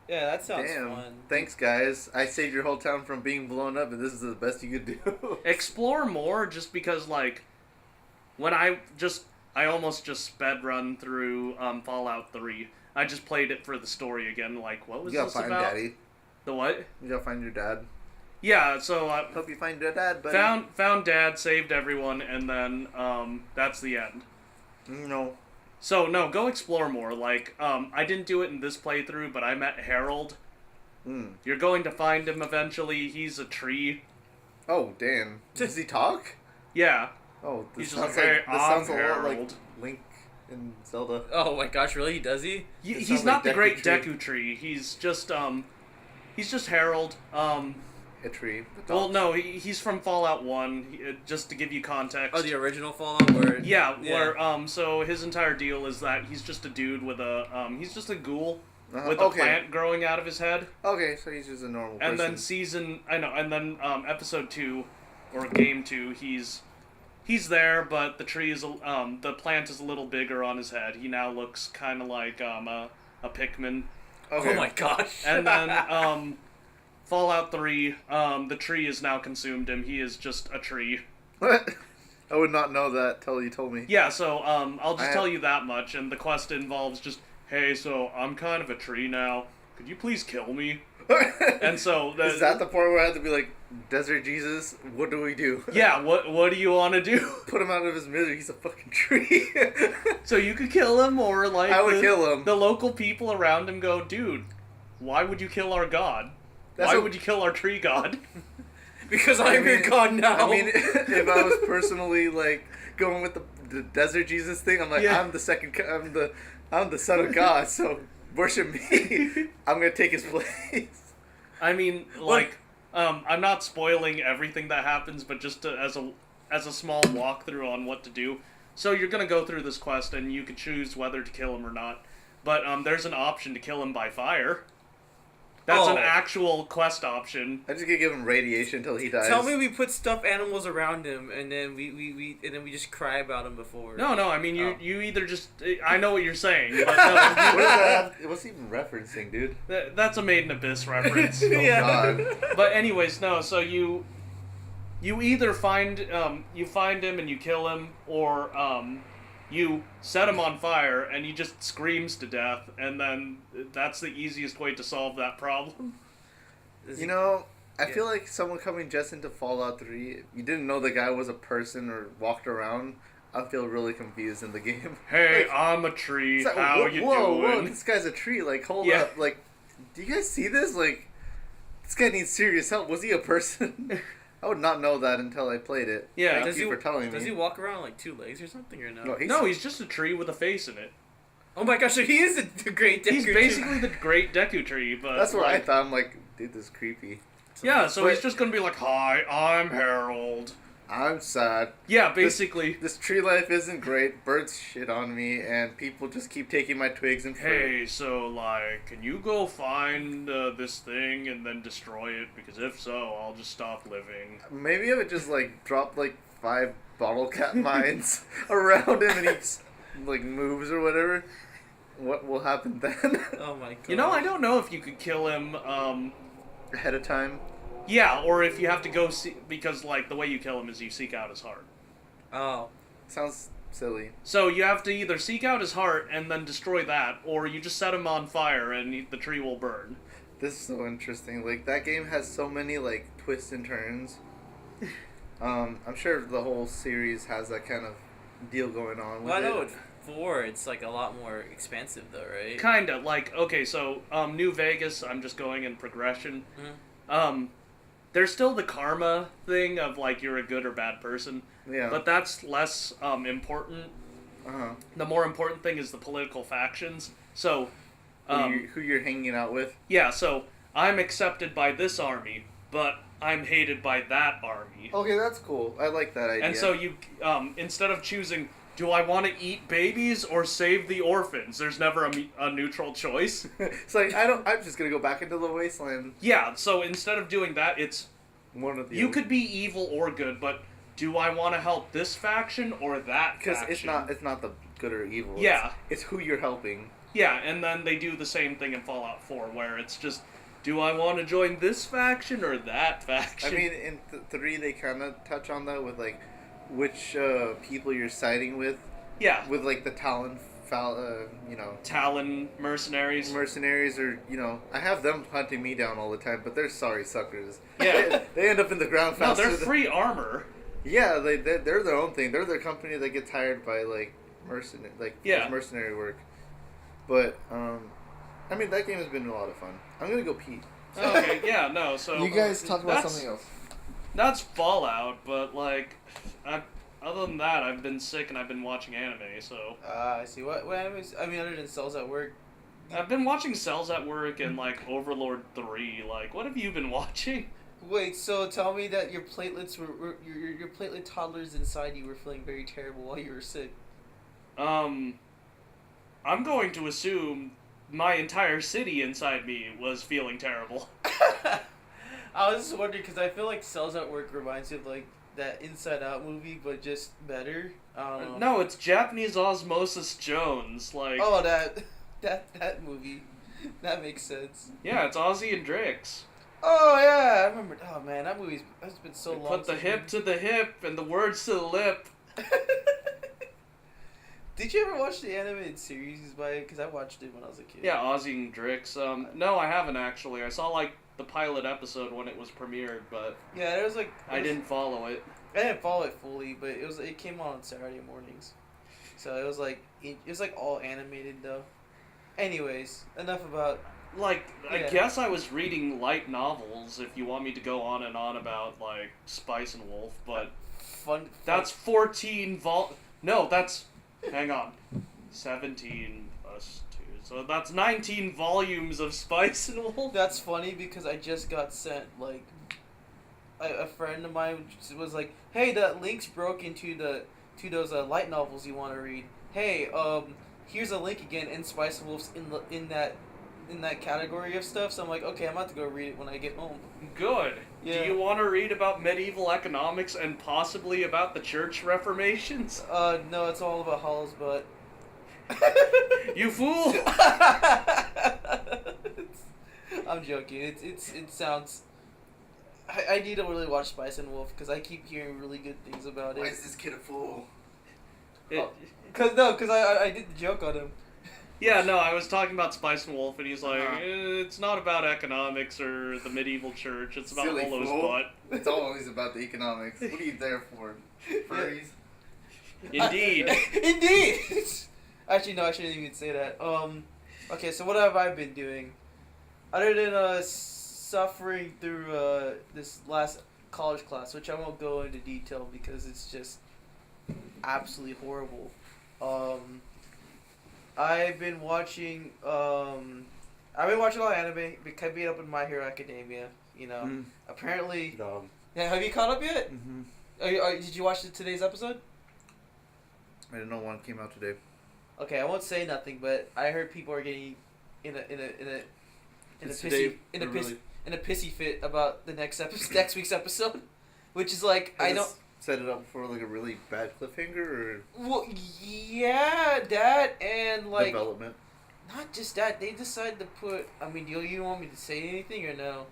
Yeah, that sounds fun. Thanks, guys. I saved your whole town from being blown up, and this is the best you could do. Explore more, just because, like, when I almost just sped run through Fallout 3. I just played it for the story again. Like, what was this about? You gotta find Daddy. The what? You gotta find your dad. Yeah, so hope you find your dad, buddy. Found Dad, saved everyone, and then that's the end. No. So no, go explore more. Like, I didn't do it in this playthrough, but I met Harold. You're going to find him eventually. He's a tree. Oh damn! Does he talk? Yeah. Oh, he's just like, hey, I'm Harold. Link in Zelda. Oh my gosh, really? Does he? He's not the great Deku Tree. He's just Harold. A tree. Well, no, he's from Fallout 1. Just to give you context. Oh, the original Fallout, where where so his entire deal is that he's just a dude with a he's just a ghoul with a plant growing out of his head. Okay, so he's just a normal person. And then episode 2 or game 2, he's there, but the tree is the plant is a little bigger on his head. He now looks kind of like a Pikmin. Okay. Oh my gosh. And then Fallout 3, the tree has now consumed him. He is just a tree. What? I would not know that till you told me. Yeah, so I'll just tell you that much, and the quest involves just, hey, so I'm kind of a tree now. Could you please kill me? And so is that the part where I have to be like, Desert Jesus, what do we do? Yeah, what do you want to do? Put him out of his misery. He's a fucking tree. So you could kill him, or like I would kill him. The local people around him go, dude, why would you kill our god? Why would you kill our tree god? Because I'm your god now. I mean, if I was personally like going with the Desert Jesus thing, I'm like, I'm the son of God, so worship me. I'm gonna take his place. I mean, like, I'm not spoiling everything that happens, but just as a small walkthrough on what to do. So you're gonna go through this quest, and you can choose whether to kill him or not. But there's an option to kill him by fire. That's an actual quest option. I'm just gonna give him radiation until he dies. Tell me we put stuffed animals around him, and then we just cry about him before. No, I mean you either just I know what you're saying, but what's he even referencing, dude? That's a Made in Abyss reference. Oh God. But anyways, no. So you either find him and you kill him, or you set him on fire and he just screams to death, and then that's the easiest way to solve that problem. You know, I feel like someone coming just into Fallout 3, you didn't know the guy was a person or walked around, I feel really confused in the game. Hey, like, I'm a tree, like, how you doing? Whoa, this guy's a tree, like, hold up, like, do you guys see this? Like, this guy needs serious help. Was he a person? I would not know that until I played it. Yeah. Thank you for telling me. Does he walk around on, like, 2 legs or something, or no? No, he's just a tree with a face in it. Oh my gosh, so he is the great Deku Tree. He's basically the great Deku Tree, but... That's what I thought. I'm like, dude, this is creepy. So he's just gonna be like, hi, I'm Harold. I'm sad. Yeah, basically. This tree life isn't great. Birds shit on me, and people just keep taking my twigs and fruit. Hey, so, like, can you go find this thing and then destroy it? Because if so, I'll just stop living. Maybe I would just, like, drop, like, 5 bottle cap mines around him and he just, like, moves or whatever. What will happen then? Oh my god. You know, I don't know if you could kill him, ahead of time? Yeah, or if you have to go see, because, like, the way you kill him is you seek out his heart. Oh. Sounds silly. So you have to either seek out his heart and then destroy that, or you just set him on fire and the tree will burn. This is so interesting. Like, that game has so many, like, twists and turns. I'm sure the whole series has that kind of deal going on with Well, I know with 4, it's, like, a lot more expansive, though, right? Kinda. Like, okay, so, New Vegas, I'm just going in progression. Mm-hmm. There's still the karma thing of, like, you're a good or bad person. Yeah. But that's less, important. Uh-huh. The more important thing is the political factions. So, who you're hanging out with? yeah, so, I'm accepted by this army, but I'm hated by that army. Okay, that's cool. I like that idea. And so you, instead of choosing, do I want to eat babies or save the orphans? There's never a neutral choice. It's like, I'm just gonna go back into the wasteland. Yeah, so instead of doing that, it's, One of the you could be evil or good, but do I want to help this faction or that faction? Because it's not the good or evil. Yeah. It's who you're helping. Yeah, and then they do the same thing in Fallout 4, where it's just, do I want to join this faction or that faction? I mean, in 3, they kind of touch on that with, like, which people you're siding with. Yeah. With, like, the Talon, Talon mercenaries. Mercenaries, or, I have them hunting me down all the time, but they're sorry suckers. Yeah. They end up in the ground No, faster. they're free armor. Yeah, they're their own thing. They're the company that gets hired by, like, mercenary work. But, I mean, that game has been a lot of fun. I'm gonna go pee. Okay, yeah, no, so... You guys talk about something else. That's Fallout, but, like, other than that, I've been sick and I've been watching anime, so... I see. What animes? I mean, other than Cells at Work. I've been watching Cells at Work and, like, Overlord 3. Like, what have you been watching? Wait, so tell me that your platelets were your platelet toddlers inside you were feeling very terrible while you were sick. I'm going to assume my entire city inside me was feeling terrible. I was just wondering because I feel like Cells at Work reminds me of like that Inside Out movie, but just better. I don't know. No, it's Japanese Osmosis Jones. Like, oh, that movie, that makes sense. Yeah, it's Ozzy and Drix. Oh yeah, I remember. Oh man, that movie's that's been so long. Put the hip to the hip and the words to the lip. Did you ever watch the animated series by it? Because I watched it when I was a kid. Yeah, Ozzy and Drix. No, I haven't actually. I saw like the pilot episode when it was premiered, but yeah, there was like I didn't follow it. I didn't follow it fully, but it came on Saturday mornings, so it was like all animated though. Anyways, enough about. Like, Yeah. I guess I was reading light novels. If you want me to go on and on about like Spice and Wolf, but Fun. that's 14 No, that's hang on, 17 plus 2. So that's 19 volumes of Spice and Wolf. That's funny because I just got sent like a friend of mine was like, "Hey, that link's broke into those light novels you want to read. Hey, here's a link again in Spice and Wolf's in that category of stuff." So I'm like, "Okay, I'm about to go read it when I get home." Good. Yeah. Do you want to read about medieval economics and possibly about the church reformations? No, it's all about Hollow's butt. You fool! I'm joking. It sounds. I need to really watch Spice and Wolf because I keep hearing really good things about it. Why is this kid a fool? Cause I did the joke on him. Yeah, no, I was talking about Spice and Wolf, and he's like, it's not about economics or the medieval church, it's about Silly Hollow's fool. butt. It's always about the economics. What are you there for? Furries? Indeed. Indeed. Actually, no, I shouldn't even say that. Okay, so what have I been doing? Other than suffering through this last college class, which I won't go into detail because it's just absolutely horrible. I've been watching a lot of anime. Been keeping up with My Hero Academia. Apparently. Yeah, have you caught up yet? Mm-hmm. Did you watch today's episode? I didn't know one came out today. Okay, I won't say nothing, but I heard people are getting in a pissy fit about the next week's episode, which is like I don't set it up for like a really bad cliffhanger or well yeah that and like development. Not just that, they decided to put. I mean, do you want me to say anything or no?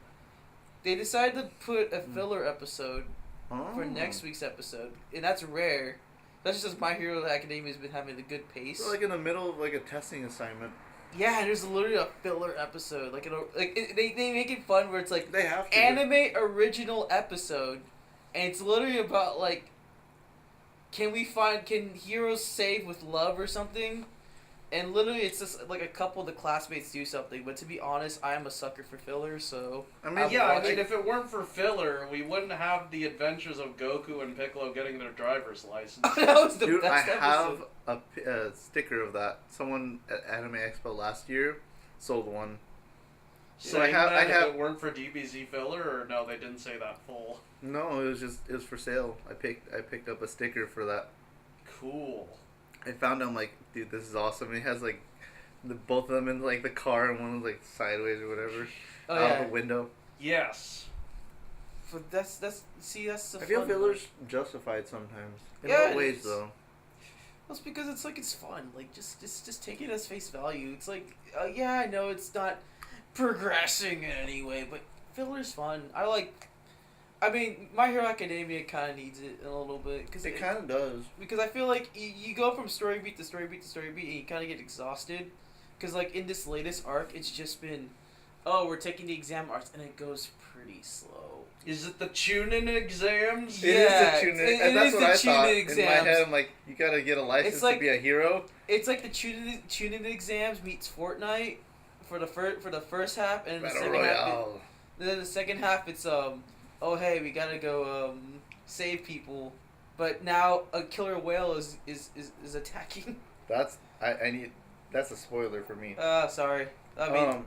They decided to put a filler episode for next week's episode, and that's rare. That's just My Hero Academia has been having a good pace. We're like in the middle of like a testing assignment. Yeah, there's literally a filler episode. They make it fun where it's like They have to. anime original episode, and it's literally about like, can heroes save with love or something? And literally, it's just like a couple of the classmates do something. But to be honest, I am a sucker for filler, so. I mean, if it weren't for filler, we wouldn't have the adventures of Goku and Piccolo getting their driver's license. That was the Dude, best episode. I have a sticker of that. Someone at Anime Expo last year sold one. So if it weren't for DBZ filler, or no, they didn't say that full. No, it was for sale. I picked up a sticker for that. Cool. I found it, I'm like, dude, this is awesome. And it has like both of them in like the car, and one was like sideways or whatever out the window. Yes. But that's the I feel fillers justified sometimes. In Yeah, what ways it's- though? Well, it's because it's fun. Like just take it as face value. It's like I know it's not progressing in any way, but filler's fun. I mean, My Hero Academia kind of needs it a little bit because It kind of does. Because I feel like you go from story beat to story beat to story beat, and you kind of get exhausted. Because like in this latest arc, it's just been, oh, we're taking the exam arcs, and it goes pretty slow. Is it the Chunin exams? It is the Chunin, and that's what I thought. Chunin In my head, I'm like, you gotta get a license like- to be a hero. It's like the Chunin exams meets Fortnite for the first half, and Battle Royale. then the second half it's oh hey, we gotta go save people, but now a killer whale is attacking. That's that's a spoiler for me. Sorry. I mean,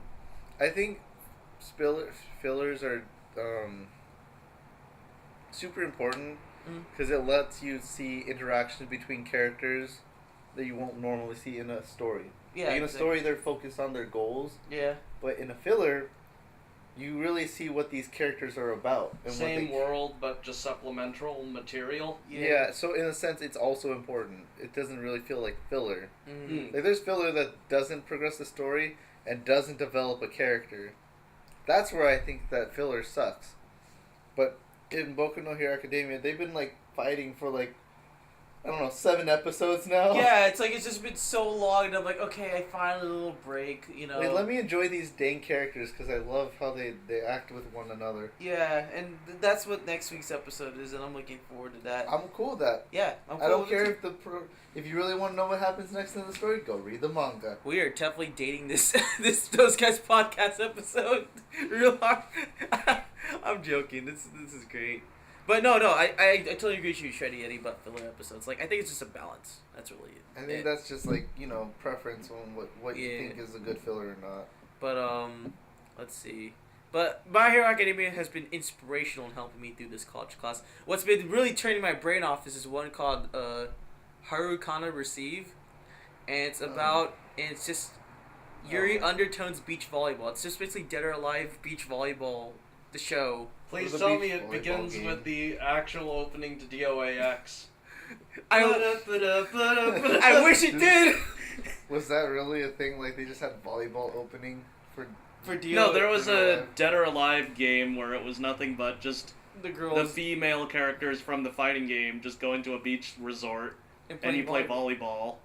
I think fillers are super important because it lets you see interactions between characters that you won't normally see in a story. yeah. Like in a exactly. story, they're focused on their goals, Yeah. but in a filler, you really see what these characters are about. And Same world, but just supplemental material. Yeah, so in a sense, it's also important. It doesn't really feel like filler. Mm-hmm. Like, there's filler that doesn't progress the story and doesn't develop a character. That's where I think that filler sucks. But in Boku no Hero Academia, they've been, like, fighting for, like, I don't know, 7 episodes now? Yeah, it's like it's just been so long, and I'm like, okay, I finally a little break, you know. Like, let me enjoy these dang characters, because I love how they act with one another. Yeah, and that's what next week's episode is, and I'm looking forward to that. I'm cool with that. Yeah, I'm cool I don't with care it. if you really want to know what happens next in the story, go read the manga. We are definitely dating this Those Guys podcast episode real hard. I'm joking. This is great. But no, I totally agree with you, Shreddie Eddie, about filler episodes. Like, I think it's just a balance. That's really it. I think that's just like, preference on what you think is a good filler or not. But let's see. But My Hero Academia has been inspirational in helping me through this college class. What's been really turning my brain off is this one called Harukana Receive, and it's about and it's just Yuri Undertone's beach volleyball. It's just basically Dead or Alive beach volleyball. The show. Please It was a tell me beach it volleyball begins game. with the actual opening to DOAX. I wish it did. Was that really a thing? Like, they just had volleyball opening for... For DO, No, there was Dead or a Alive. Dead or Alive game where it was nothing but just the the girls female characters from the fighting game just going to a beach resort and you play volleyball.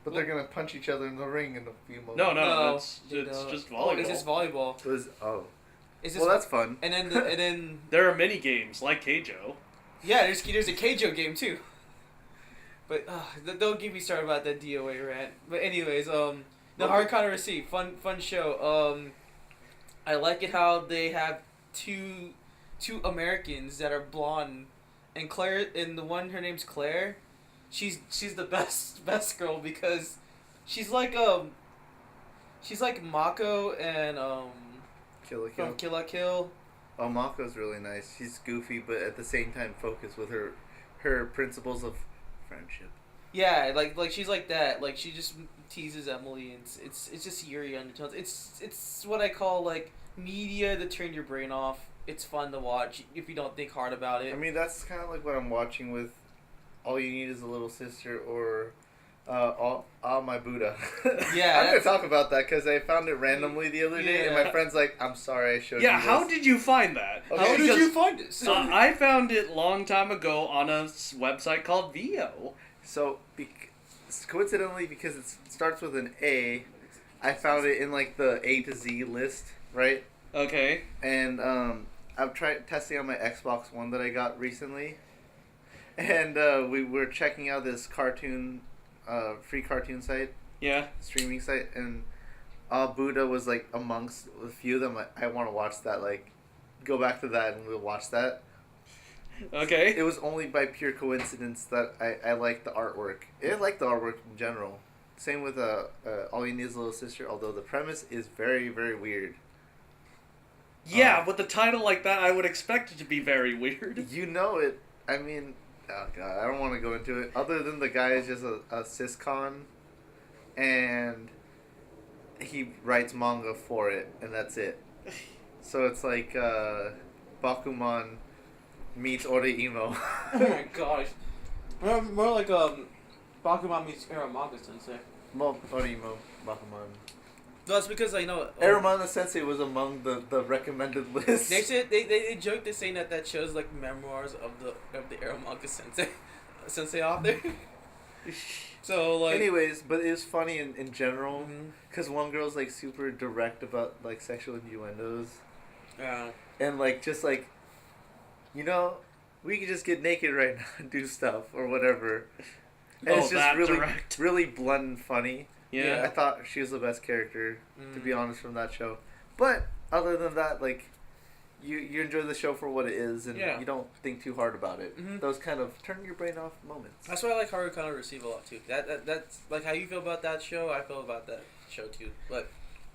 But they're gonna punch each other in the ring in a few moments. No, they it's don't. just Oh, volleyball. it's just volleyball. It was... Oh. It's Well, that's fun. and then There are mini games like Keijo. yeah, there's a Keijo game too. But don't get me started about that DOA rant. But anyways, the Harukana Receive, fun show. I like it how they have two Americans that are blonde, and Claire, and the one, her name's Claire. She's the best girl because she's like Mako and Kill la Kill. from Kill la Kill. Oh, Mako's really nice. She's goofy, but at the same time focused with her principles of friendship. Yeah, like she's like that. Like, she just teases Emily, and it's just Yuri undertones. It's what I call like media to turn your brain off. It's fun to watch if you don't think hard about it. I mean, that's kind of like what I'm watching with All You Need Is a Little Sister or My Buddha. Yeah, I'm going to talk about that because I found it randomly the other day, and my friend's like, I'm sorry I showed you Yeah, this. how did you find that? Okay, How did you find this? I found it long time ago on a website called Vio. So, coincidentally, because it starts with an A, I found it in like the A to Z list, right? Okay. And I've tried testing on my Xbox One that I got recently, and we were checking out this free cartoon site, Yeah. streaming site, and Buddha was like amongst a few of them. I want to watch that. Like, go back to that and we'll watch that. Okay. It was only by pure coincidence that I liked the artwork. I like the artwork in general. Same with All You Need Is a Little Sister, although the premise is very, very weird. Yeah, with a title like that, I would expect it to be very weird. You know it. I mean, oh god, I don't want to go into it. Other than the guy is just a siscon, and he writes manga for it, and that's it. So it's like Bakuman meets Oreimo. Oh my gosh. More like Bakuman meets Aramanga Sensei. Oreimo, Bakuman. No, it's because Aramanga Sensei was among the recommended list. They joked to saying that shows like memoirs of the Aramanga Sensei author. So like. Anyways, but it was funny in general because one girl's like super direct about like sexual innuendos. Yeah. And like just like, you know, we could just get naked right now and do stuff or whatever. And it's just really direct. really blunt and funny. Yeah. I thought she was the best character, to be honest, from that show. But other than that, like, you enjoy the show for what it is, and you don't think too hard about it. Mm-hmm. Those kind of turn your brain off moments. That's why I like Haru Kana Receive a lot too. That's like how you feel about that show. I feel about that show too. But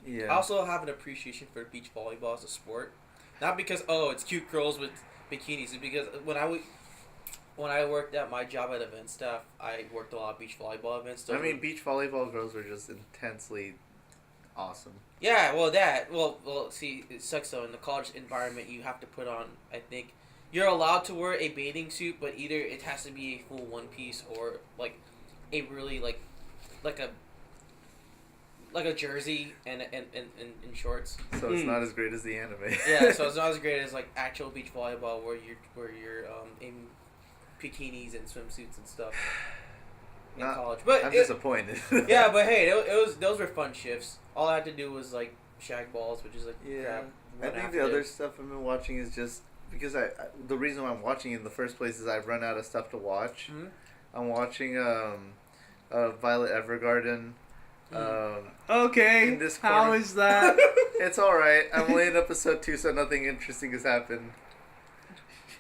I also have an appreciation for beach volleyball as a sport, not because it's cute girls with bikinis. It's because when I worked at my job at event staff, I worked a lot of beach volleyball events. So beach volleyball girls are just intensely awesome. Yeah, well, see, it sucks though. In the college environment, you have to put on, I think, you're allowed to wear a bathing suit, but either it has to be a full one piece or, like, a really, like a jersey and shorts. So it's not as great as the anime. Yeah, so it's not as great as, like, actual beach volleyball where you're in bikinis and swimsuits and stuff. In college, but I'm disappointed. Yeah, but hey, those were fun shifts. All I had to do was like shag balls, which is like I think the other stuff I've been watching is just because the reason why I'm watching it in the first place is I've run out of stuff to watch. Mm-hmm. I'm watching Violet Evergarden. Okay, how is that? It's all right. I'm only in episode 2, so nothing interesting has happened.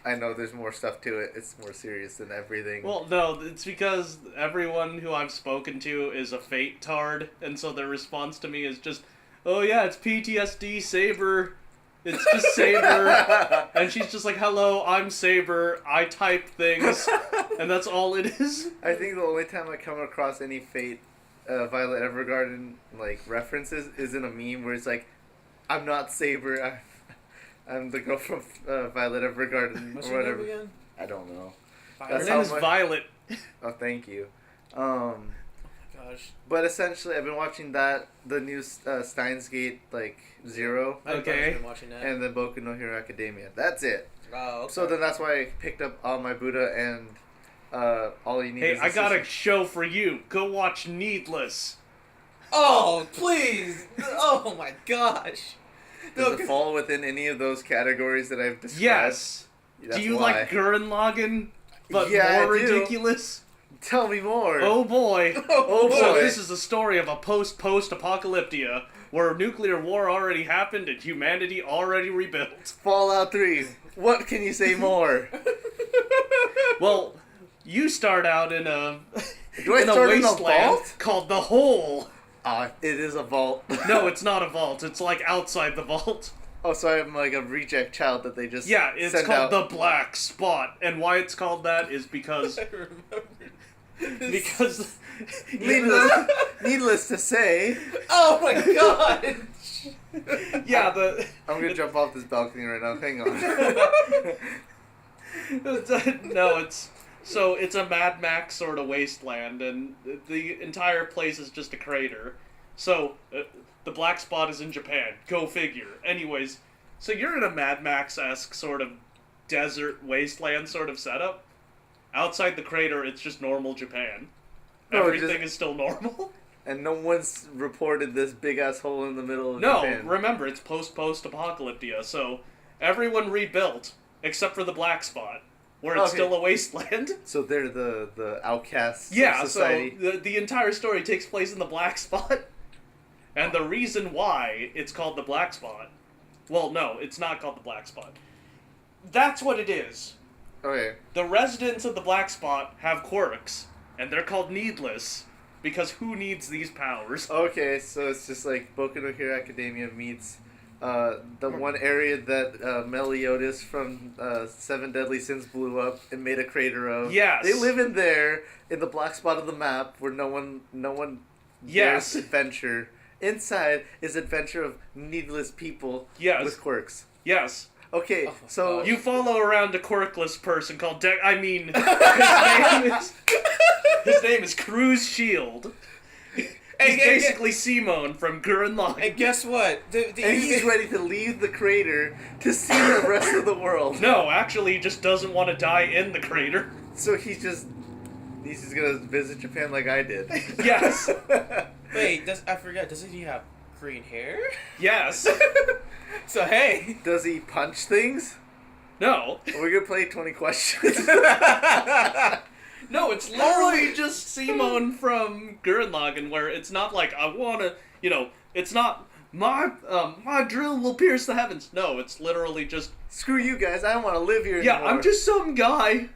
I know there's more stuff to it. It's more serious than everything. Well, no, it's because everyone who I've spoken to is a Fate tard, and so their response to me is just, oh yeah, it's PTSD, Saber. It's just Saber. And she's just like, hello, I'm Saber. I type things. And that's all it is. I think the only time I come across any Fate Violet Evergarden like references is in a meme where it's like, I'm not Saber, I'm the girl from Violet Evergarden What's or whatever. her name again? I don't know. Her name is Violet. Oh, thank you. Gosh. But essentially, I've been watching the new Steins Gate Zero. Okay. I've been watching that. And then Boku no Hero Academia. That's it. Oh, okay. So then that's why I picked up All My Buddha and All You Need Is Hey, I got a show for you. Go watch Needless. Oh, please! Oh my gosh! Does it fall within any of those categories that I've described? Yes. That's do you why. like Gurren Lagann, but Yeah, more I do. ridiculous? Tell me more. Oh boy. Oh So boy. this is the story of a post-apocalyptia where nuclear war already happened and humanity already rebuilt. Fallout 3. What can you say more? Well, you start out in a Do I in a start in a wasteland vault? called the Hole. It is a vault. No, it's not a vault. It's like outside the vault. Oh, so I'm like a reject child that they just Yeah, it's send called out. the Black Spot, and why it's called that is because I remember. Needless to say, Oh my god! yeah, I'm gonna jump off this balcony right now. Hang on. no, it's a Mad Max sort of wasteland, and the entire place is just a crater. So the Black Spot is in Japan. Go figure. Anyways, so you're in a Mad Max-esque sort of desert wasteland sort of setup outside the crater, it's just normal Japan. No, Everything is still normal. And no one's reported this big-ass hole in the middle of No, Japan. remember, it's post-apocalyptia, so everyone rebuilt, except for the black spot, where it's still a wasteland. So they're the outcasts Yeah, of society. so the entire story takes place in the black spot. And the reason why it's called the black spot... Well, no, it's not called the black spot. That's what it is. Okay. The residents of the black spot have quirks, and they're called needless, because who needs these powers? Okay, so it's just like Boku no Hero Academia meets the one area that Meliodas from Seven Deadly Sins blew up and made a crater of. Yes. They live in there, in the black spot of the map, where no one Yes. dares adventure. Inside is adventure of needless people Yes. with quirks. Yes. Okay, so... You follow around a quirkless person called his name is Cruz Shield. He's basically Simone from Gurren Lagann. And guess what? And he's ready to leave the crater to see the rest of the world. No, actually, he just doesn't want to die in the crater. So he's just gonna visit Japan like I did. Yes. Wait, I forgot. Doesn't he have green hair? Yes. So hey. Does he punch things? No. We're gonna play 20 questions. No, it's literally just Simone from Gurren Lagann, where it's not like, I wanna, it's not, my drill will pierce the heavens. No, it's literally just... Screw you guys, I don't want to live here Yeah, anymore. I'm just some guy.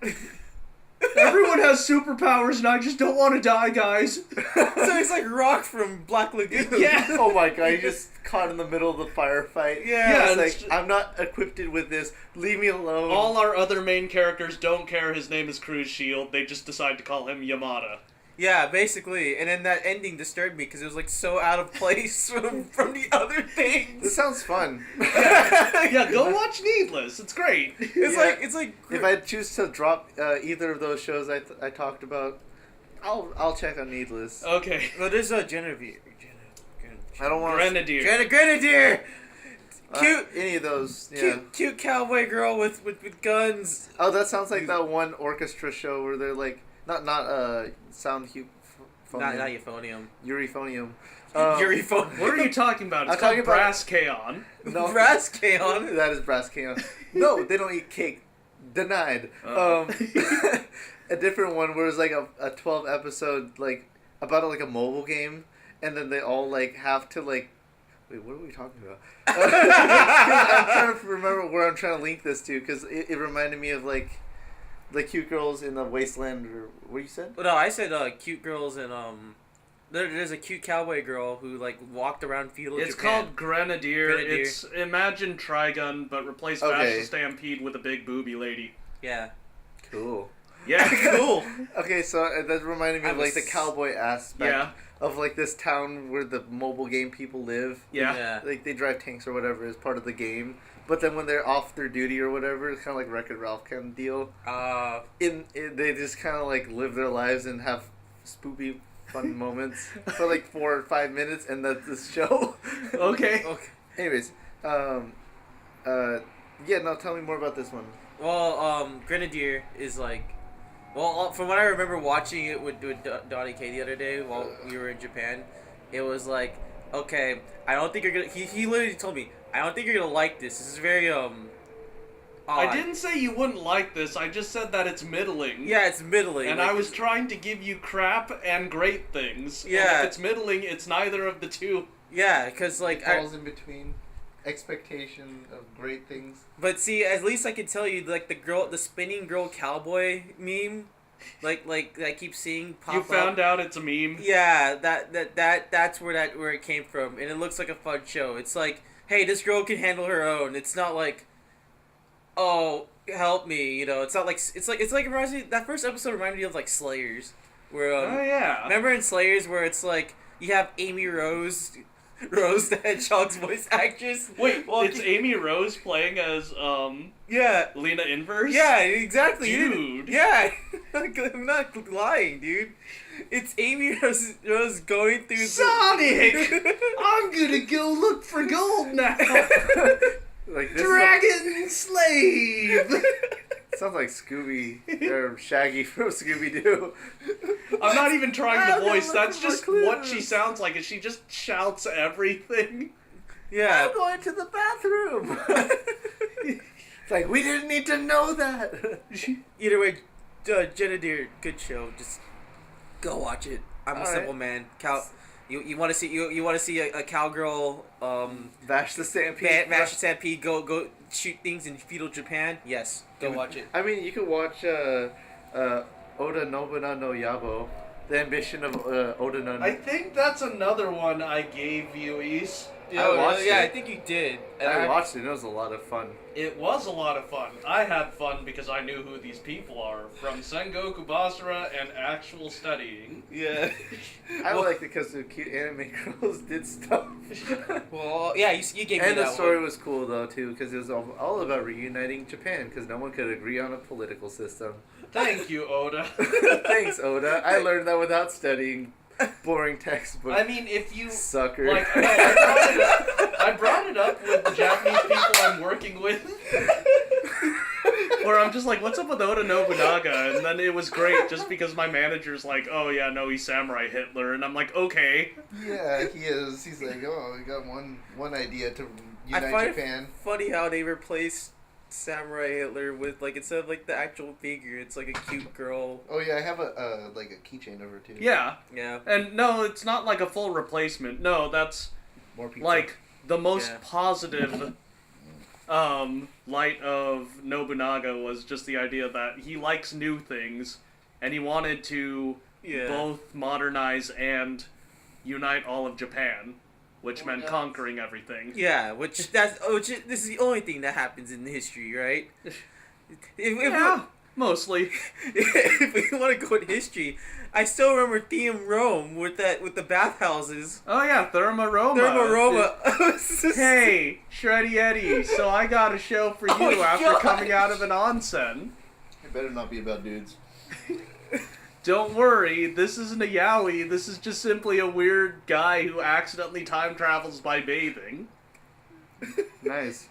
Everyone has superpowers and I just don't want to die, guys. So he's like Rock from Black Lagoon. Yeah. Oh my god, you just caught in the middle of the firefight. Yeah, It's and like, it's I'm not equipped with this, leave me alone. All our other main characters don't care his name is Cruz Shield. They just decide to call him Yamada. Yeah, basically. And then that ending disturbed me because it was like so out of place from the other This things. sounds fun. Yeah, go watch Needless. It's great. It's like If I choose to drop either of those shows I talked about, I'll check on Needless. Okay. well, there's a Genevieve. I don't want Grenadier. Grenadier. Cute. any of those. Yeah. Cute cowboy girl with guns. Oh, that sounds like that one orchestra show where they're like not sound Not euphonium. euphonium. Euphonium. What are you talking about? It's I'm called talking about- Brass Kaon. No, Brass Kaon. That is Brass Kaon. No, they don't eat cake. Denied. Oh. A different one where it's like a 12 episode like about like a mobile game, and then they all like have to like. Wait, what are we talking about? 'Cause I'm trying to remember where I'm trying to link this to because it reminded me of like the cute girls in the wasteland or what you said. Well, no, I said cute girls and there's a cute cowboy girl who like walked around feudal It's Japan. called Grenadier. Grenadier. It's imagine Trigun, but replace Okay. Fascist Stampede with a big booby lady. Yeah. Cool. Yeah, cool. Okay, so that reminded me I of like the was- cowboy aspect Yeah. of like this town where the mobile game people live. Yeah. Like they drive tanks or whatever as part of the game. But then when they're off their duty or whatever, it's kind of like Wreck-It Ralph kind of deal. They just kind of like live their lives and have spoopy fun moments for like 4 or 5 minutes, and that's the show. Okay. Anyways, yeah, no, tell me more about this one. Well, Grenadier is like, well, from what I remember watching it with Donnie K the other day while we were in Japan, it was like, okay, I don't think you're gonna. He literally told me, I don't think you're gonna like this. This is very odd. I didn't say you wouldn't like this. I just said that it's middling. Yeah, it's middling. And like, I was trying to give you crap and great things. Yeah. And if it's middling, it's neither of the two. Yeah, because like Falls in between expectation of great things. But see, at least I can tell you, like the spinning girl cowboy meme, like I keep seeing pop You up. found out it's a meme. Yeah, that's where it came from, and it looks like a fun show. It's like, hey, this girl can handle her own. It's not like, oh, help me, It's not like it's like it reminds me. That first episode reminded me of like Slayers, where Oh, yeah. remember in Slayers where it's like you have Amy Rose the Hedgehog's voice actress. Wait, walking- it's Amy Rose playing as, Yeah. Lena Inverse? Yeah, exactly. Dude. Yeah, I'm not lying, dude. It's Amy Rose going through Sonic! I'm gonna go look for gold now! Like this Dragon Slave! Sounds like Scooby or Shaggy from Scooby-Doo. I'm not even trying to voice. That's looking for just what clues. she sounds like. Is she just shouts everything? Yeah. I'm going to the bathroom. It's like, we didn't need to know that. Either way, Jenna Deere, good show. Just go watch it. I'm a simple man. You want to see you want to see a cowgirl Bash the stampede. mash the stampede go shoot things in feudal Japan? Yes, go watch it. I mean, you could watch Oda Nobunaga no Yabo, The Ambition of Oda no. I think that's another one I gave you, Ise. I watched it. I think you did. And I watched it. It was a lot of fun. It was a lot of fun. I had fun because I knew who these people are from Sengoku Basara and actual studying. Yeah. I liked it because the cute anime girls did stuff. Well, yeah, you gave me And that the story one. was cool though too, because it was all about reuniting Japan, because no one could agree on a political system. Thank you, Oda. Thanks, Oda. I learned that without studying boring textbook. I mean, if you Sucker. like, no, I brought it up with the Japanese people I'm working with. Where I'm just like, what's up with Oda Nobunaga? And then it was great just because my manager's like, oh yeah, no, he's Samurai Hitler. And I'm like, okay. Yeah, he is. He's like, oh, we got one idea to unite I find Japan. it funny how they replaced Samurai Hitler with, like, instead of like the actual figure, it's like a cute girl. Oh yeah, I have a like a keychain over too. Yeah. Yeah. And no, it's not like a full replacement. No, that's More pizza. like the most Yeah. positive light of Nobunaga was just the idea that he likes new things and he wanted to Yeah. both modernize and unite all of Japan, which meant conquering everything. Yeah, this is the only thing that happens in history, right? Yeah, mostly. If we want to go in history, I still remember Theum Rome with the bathhouses. Oh yeah, Thermaroma. Roma. Hey, Shreddie Eddie, so I got a show for you Oh, after gosh. coming out of an onsen. It better not be about dudes. Don't worry, this isn't a yaoi, this is just simply a weird guy who accidentally time travels by bathing. Nice.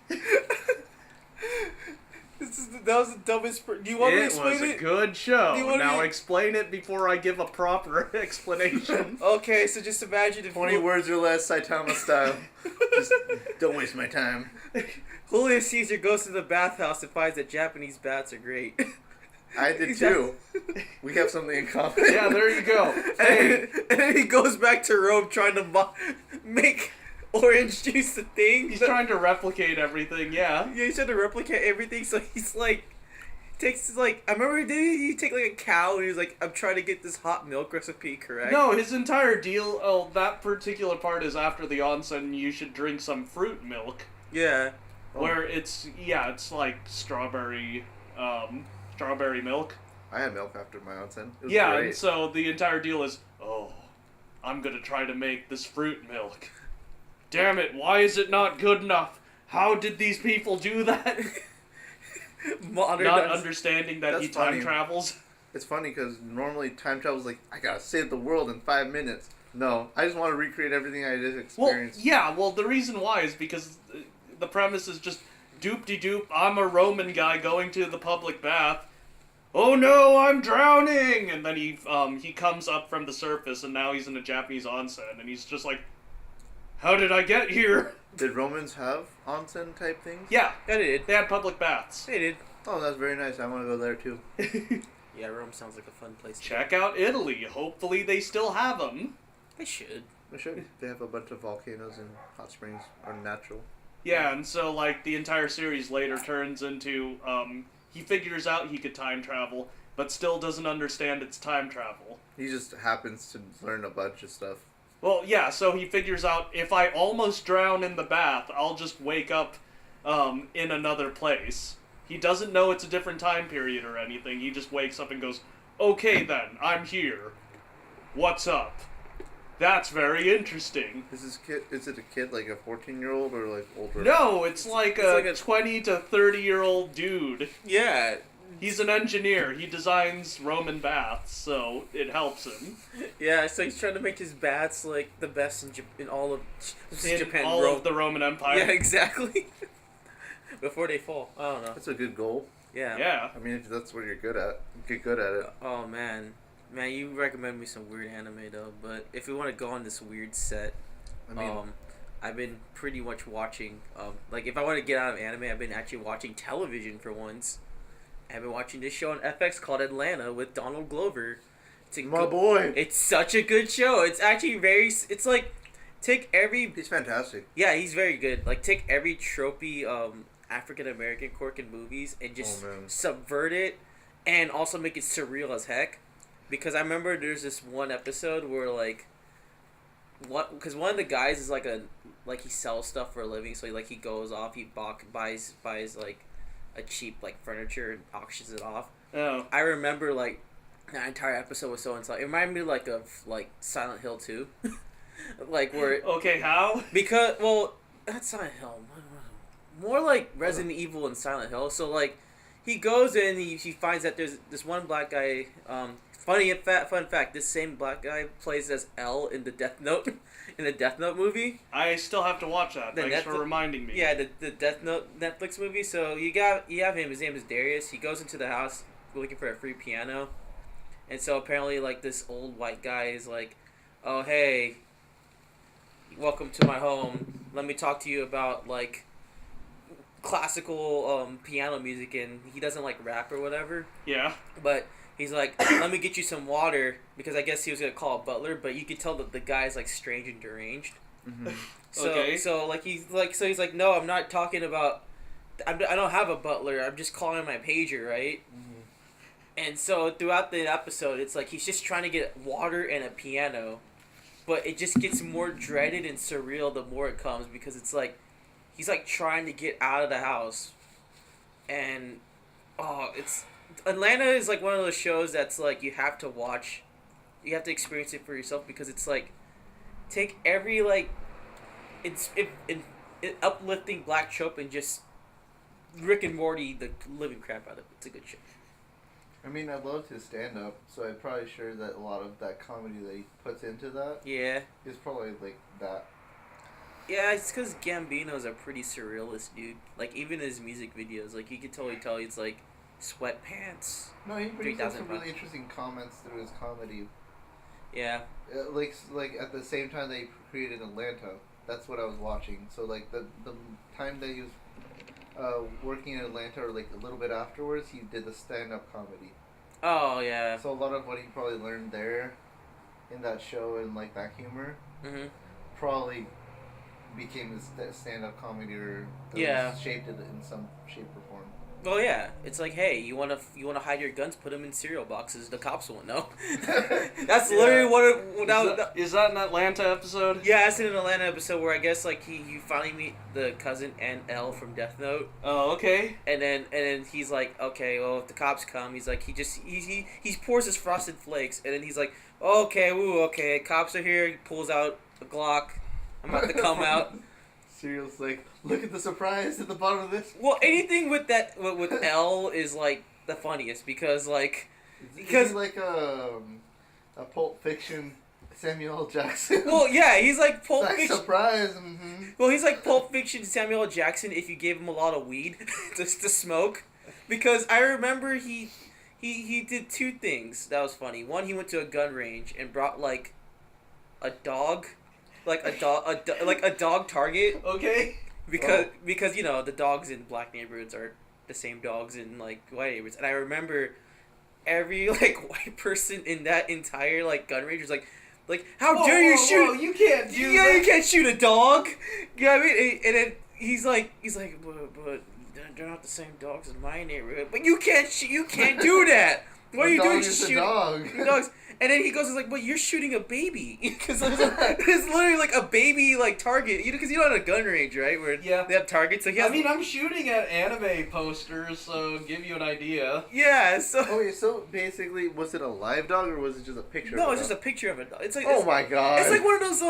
That was the dumbest. Do you want me to It explain was a it? good show. Do you want Now me- explain it before I give a proper explanation. Okay, so just imagine if 20 words or less, Saitama style. Just don't waste my time. Julius Caesar goes to the bathhouse and finds that Japanese baths are great. I did too. We have something in common. Yeah, there you go. Hey, And then he goes back to Rome trying to make orange juice a thing. he's trying to replicate everything, yeah. Yeah, he's trying to replicate everything, so he's like, takes like, I remember, did he take like a cow and he's like, I'm trying to get this hot milk recipe correct? No, his entire deal, that particular part is after the onsen, you should drink some fruit milk. Yeah. Where it's like strawberry milk. I had milk after my onsen. It was Yeah, great. and so the entire deal is, I'm gonna try to make this fruit milk. Damn it, why is it not good enough? How did these people do that? Modern Not understanding that That's he time funny. travels. It's funny because normally time travel is like, I gotta save the world in 5 minutes. No, I just want to recreate everything I just experienced. Well, the reason why is because the premise is just doop-de-doop, I'm a Roman guy going to the public bath. Oh no, I'm drowning! And then he comes up from the surface and now he's in a Japanese onsen and he's just like, how did I get here? Did Romans have onsen type things? Yeah, Yeah, they did. they had public baths. They did. Oh, that's very nice. I want to go there too. Yeah, Rome sounds like a fun place. Check out Italy. Hopefully they still have them. They should. They should. They have a bunch of volcanoes and hot springs are natural. Yeah, and so like the entire series later turns into he figures out he could time travel, but still doesn't understand it's time travel. He just happens to learn a bunch of stuff. Well, yeah, so he figures out if I almost drown in the bath, I'll just wake up in another place. He doesn't know it's a different time period or anything. He just wakes up and goes, okay then, I'm here. What's up? That's very interesting. Is it a kid like a 14-year-old or like older? No, it's like It's a like a 20 to 30-year-old dude. Yeah. He's an engineer. He designs Roman baths, so it helps him. Yeah, so he's trying to make his baths like the best in all of In Japan. all Rome. of the Roman Empire. Yeah, exactly. Before they fall. I don't know. That's a good goal. Yeah. Yeah. I mean, if that's what you're good at, get good at it. Oh man, you recommend me some weird anime though. But if we want to go on this weird set, I mean, I've been pretty much watching. Like if I want to get out of anime, I've been actually watching television for once. I've been watching this show on FX called Atlanta with Donald Glover. my boy. It's such a good show. It's actually very. It's like take every. He's fantastic. Yeah, he's very good. Like take every tropey African American quirk in movies and just subvert it, and also make it surreal as heck. Because I remember there's this one episode where like, because one of the guys is like he sells stuff for a living, so he goes off, he buys like a cheap like furniture and auctions it off. Oh. I remember like that entire episode was so insane. It reminded me like of like Silent Hill 2. Like where Okay, how? because well that's Silent Hill. More like Resident Evil and Silent Hill. So like he goes in, he finds that there's this one black guy. Fun fact: this same black guy plays as L in the Death Note, in the Death Note movie. I still have to watch that. Thanks for reminding me. Yeah, the Death Note Netflix movie. So you have him. His name is Darius. He goes into the house looking for a free piano, and so apparently like this old white guy is like, "Oh hey, welcome to my home. Let me talk to you about like classical piano music," and he doesn't like rap or whatever. Yeah. But he's like, "Let me get you some water," because I guess he was gonna call a butler, but you could tell that the guy's like strange and deranged. Mm-hmm. So he's like, "No, I'm not talking about. I don't have a butler. I'm just calling my pager, right?" Mm-hmm. And so throughout the episode, it's like he's just trying to get water and a piano, but it just gets more dreaded and surreal the more it comes, because it's like he's like trying to get out of the house, and it's Atlanta is like one of those shows that's like you have to watch, you have to experience it for yourself, because it's like take every like it's uplifting black trope and just Rick and Morty the living crap out of it. It's a good show. I mean, I loved his stand-up, so I'm probably sure that a lot of that comedy that he puts into that is probably like that. Yeah, it's because Gambino's a pretty surrealist dude. Like, even his music videos, like, you can totally tell he's, like, sweatpants. No, he brings up some pounds. really interesting comments through his comedy. Yeah. Like at the same time that he created Atlanta, that's what I was watching. So, like, the time that he was working in Atlanta, or, like, a little bit afterwards, he did the stand-up comedy. Oh, yeah. So a lot of what he probably learned there in that show and, like, that humor probably became his stand-up comedy, or shaped it in some shape or form. Well, yeah. It's like, hey, you wanna hide your guns? Put them in cereal boxes. The cops won't know. That's literally what Is that an Atlanta episode? Yeah, it's in an Atlanta episode where I guess like you finally meet the cousin and L from Death Note. Oh, okay. And then he's like, okay, well if the cops come, he's like he pours his Frosted Flakes, and then he's like, okay, cops are here. He pulls out a Glock. I'm about to come out. Cereal's like, look at the surprise at the bottom of this. Well, anything with that with L is like the funniest, because like is he like a Pulp Fiction Samuel L. Jackson? Well, yeah, he's like Pulp Fiction. Surprise. Mm-hmm. Well, he's like Pulp Fiction Samuel L. Jackson if you gave him a lot of weed to smoke, because I remember he did two things that was funny. One, he went to a gun range and brought like a dog. Like a dog target. Okay. Because you know the dogs in black neighborhoods are the same dogs in like white neighborhoods, and I remember every like white person in that entire like gun range was like how dare you shoot? Whoa, you can't do that. that. You can't shoot a dog. Yeah, I mean, and then he's like but they're not the same dogs in my neighborhood. But you can't do that. What are you doing? Just shooting dogs. And then he goes, he's like, "Well, you're shooting a baby," because it's literally like a baby like target. Because you know at a gun range, right? Where they have targets. So I'm shooting at anime posters, so give you an idea. Yeah. So. Okay, so basically, was it a live dog or was it just a picture? No, of it's just a picture of a dog. It's like. Oh my god. It's like one of those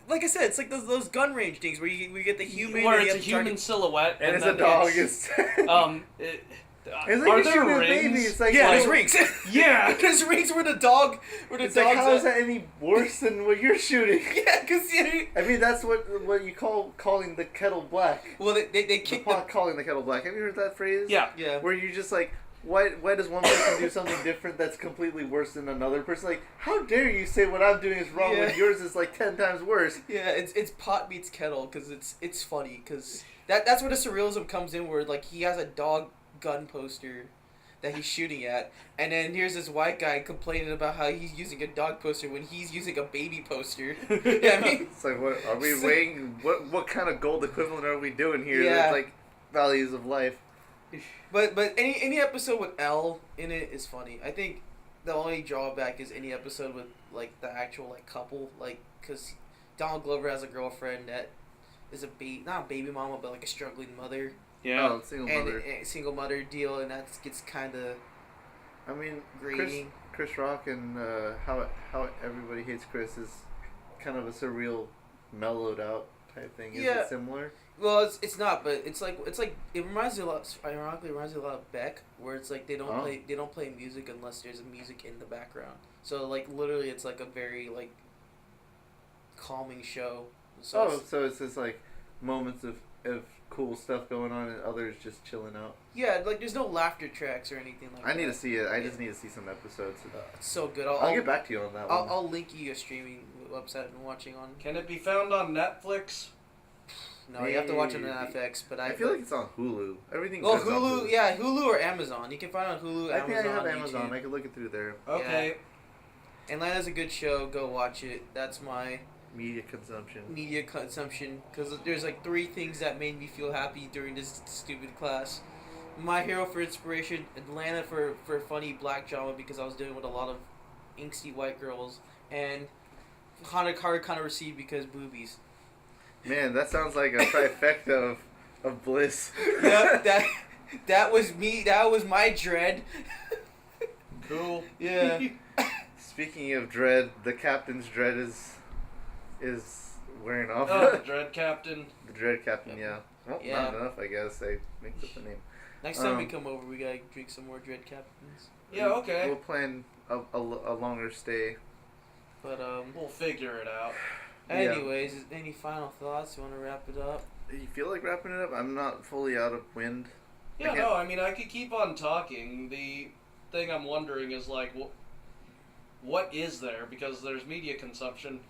like I said, it's like those gun range things where we get the human. Where it's a human silhouette, and it's a dog. It's like Are you're there shooting a rings? baby. It's like, Yeah, like, there's rings. Yeah. There's rings where the dog. It's like, how is that any worse than what you're shooting? Yeah, because I mean, that's what you calling the kettle black. well, they The kick pot calling the kettle black. Have you heard that phrase? Yeah. Where you just like, why does one person do something different that's completely worse than another person? Like, how dare you say what I'm doing is wrong when yours is like 10 times worse? Yeah, it's pot meets kettle because it's funny because that's where the surrealism comes in, where like he has a dog gun poster that he's shooting at, and then here's this white guy complaining about how he's using a dog poster when he's using a baby poster. Yeah, I mean, It's like, what are we weighing? What kind of gold equivalent are we doing here? Yeah. That's like values of life. but any episode with L in it is funny. I think the only drawback is any episode with like the actual like couple, like because Donald Glover has a girlfriend that is not a baby mama, but like a struggling mother. Yeah. Oh, single And mother. a single mother deal, and that gets kind of I mean, grating. Chris Rock and how everybody hates Chris is kind of a surreal, mellowed out type thing. Is Yeah. it similar? Well, it's not, but it's like it reminds me a lot. Ironically, it reminds me a lot of Beck, where it's like they don't play music unless there's a music in the background. So like literally, it's like a very like calming show. So So it's just like moments of cool stuff going on and others just chilling out. yeah, like there's no laughter tracks or anything like that. I need to see it. I just need to see some episodes. It's so good. I'll get back to you on that one. I'll link you a streaming website I'm watching on. Can it be found on Netflix? No, you have to watch it on Maybe. FX. But I feel like it's on Hulu. Everything. Oh, goes on Hulu, yeah, Hulu or Amazon. You can find it on Hulu, I Amazon, think I have Amazon. YouTube. I could look it through there. Okay. Atlanta's a good show. Go watch it. That's my Media consumption. media consumption, because there's like 3 things that made me feel happy during this stupid class. My Hero for inspiration, Atlanta for funny black drama because I was dealing with a lot of angsty white girls, and Hana Card kind of received because boobies. Man, that sounds like a trifecta of bliss. Yep, that was me. That was my dread. Cool. Yeah. Speaking of dread, the captain's dread is wearing off. Oh, the Dread Captain. The dread captain, yeah. Well, Yeah. not enough, I guess. I mixed up the name. Next time we come over, we gotta drink some more Dread Captains. Yeah, okay. We'll plan a longer stay. But We'll figure it out. anyways, any final thoughts? You want to wrap it up? You feel like wrapping it up? I'm not fully out of wind. Yeah, no, I mean, I could keep on talking. The thing I'm wondering is, like, what is there? Because there's media consumption.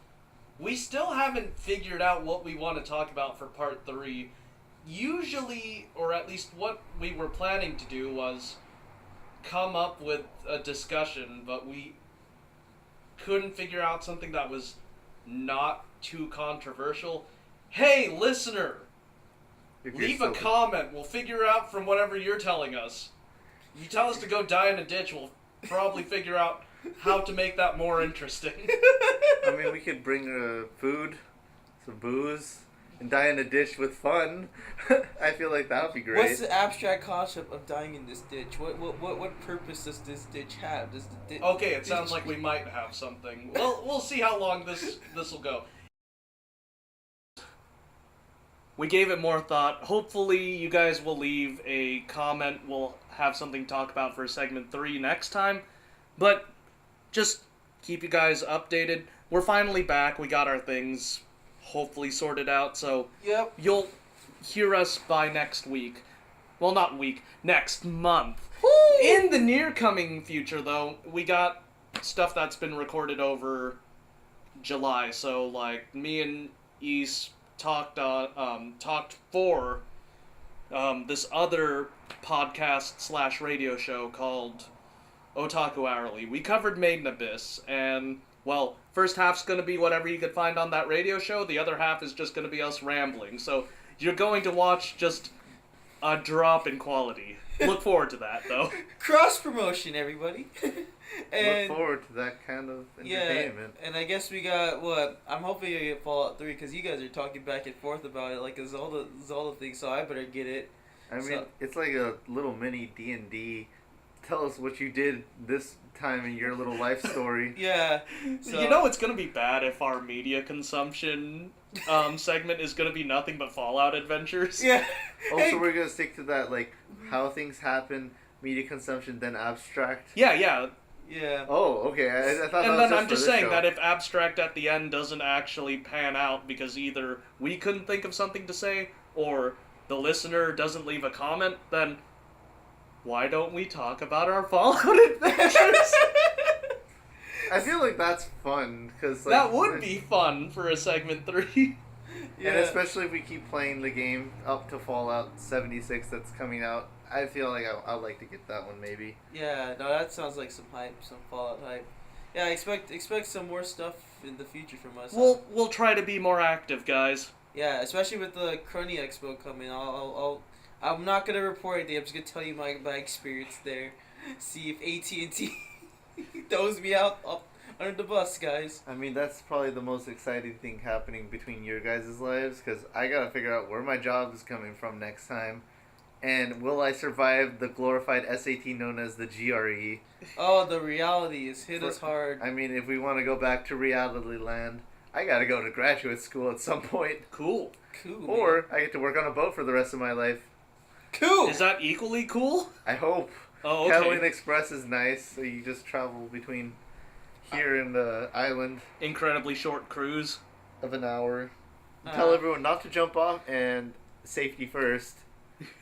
We still haven't figured out what we want to talk about for part 3. Usually, or at least what we were planning to do was come up with a discussion, but we couldn't figure out something that was not too controversial. Hey, listener! If you're Leave a still- comment. We'll figure out from whatever you're telling us. You tell us to go die in a ditch, we'll probably figure out how to make that more interesting. I mean, we could bring food, some booze, and die in a ditch with fun. I feel like that would be great. What's the abstract concept of dying in this ditch? What purpose does this ditch have? Does the ditch? Okay, it sounds like we might have something. Well, we'll see how long this will go. We gave it more thought. Hopefully, you guys will leave a comment. We'll have something to talk about for segment 3 next time. But just keep you guys updated. We're finally back. We got our things hopefully sorted out. So Yep. you'll hear us by next week. Well, not week. Next month. Woo! In the near coming future, though, we got stuff that's been recorded over July. So, like, me and Ys talked for this other podcast / radio show called Otaku Hourly. We covered Made in Abyss, and, well, first half's going to be whatever you could find on that radio show. The other half is just going to be us rambling. So you're going to watch just a drop in quality. Look forward to that, though. Cross promotion, everybody. Look forward to that kind of entertainment. And I guess we got what? I'm hoping you get Fallout 3 because you guys are talking back and forth about it like a Zelda thing, so I better get it. I mean, it's like a little mini D&D. Tell us what you did this time in your little life story. Yeah. So, You know it's going to be bad if our media consumption segment is going to be nothing but Fallout adventures. Yeah. Also, Hey, we're going to stick to that, like, how things happen, media consumption, then abstract. Yeah, yeah. Yeah. Oh, okay. I thought And that was then just I'm for just this saying show. that if abstract at the end doesn't actually pan out because either we couldn't think of something to say or the listener doesn't leave a comment, then why don't we talk about our Fallout adventures? I feel like that's fun because like, That would be fun for a segment 3. Yeah. and especially if we keep playing the game up to Fallout 76 that's coming out. I feel like I'd like to get that one maybe. Yeah, no, that sounds like some hype, some Fallout hype. Yeah, expect some more stuff in the future from us. We'll try to be more active, guys. Yeah, especially with the Crony Expo coming. I'm not gonna report anything. I'm just gonna tell you my experience there. See if AT&T throws me out up under the bus, guys. I mean, that's probably the most exciting thing happening between your guys' lives because I gotta figure out where my job is coming from next time. And will I survive the glorified SAT known as the GRE? Oh, the reality is hit us hard. I mean, if we want to go back to reality land, I gotta go to graduate school at some point. Cool. Cool. Or I get to work on a boat for the rest of my life. cool. Is that equally cool? I hope. Oh, okay. Catalina Express is nice, so you just travel between here and the island Incredibly short cruise. of an hour. Tell everyone not to jump off and safety first.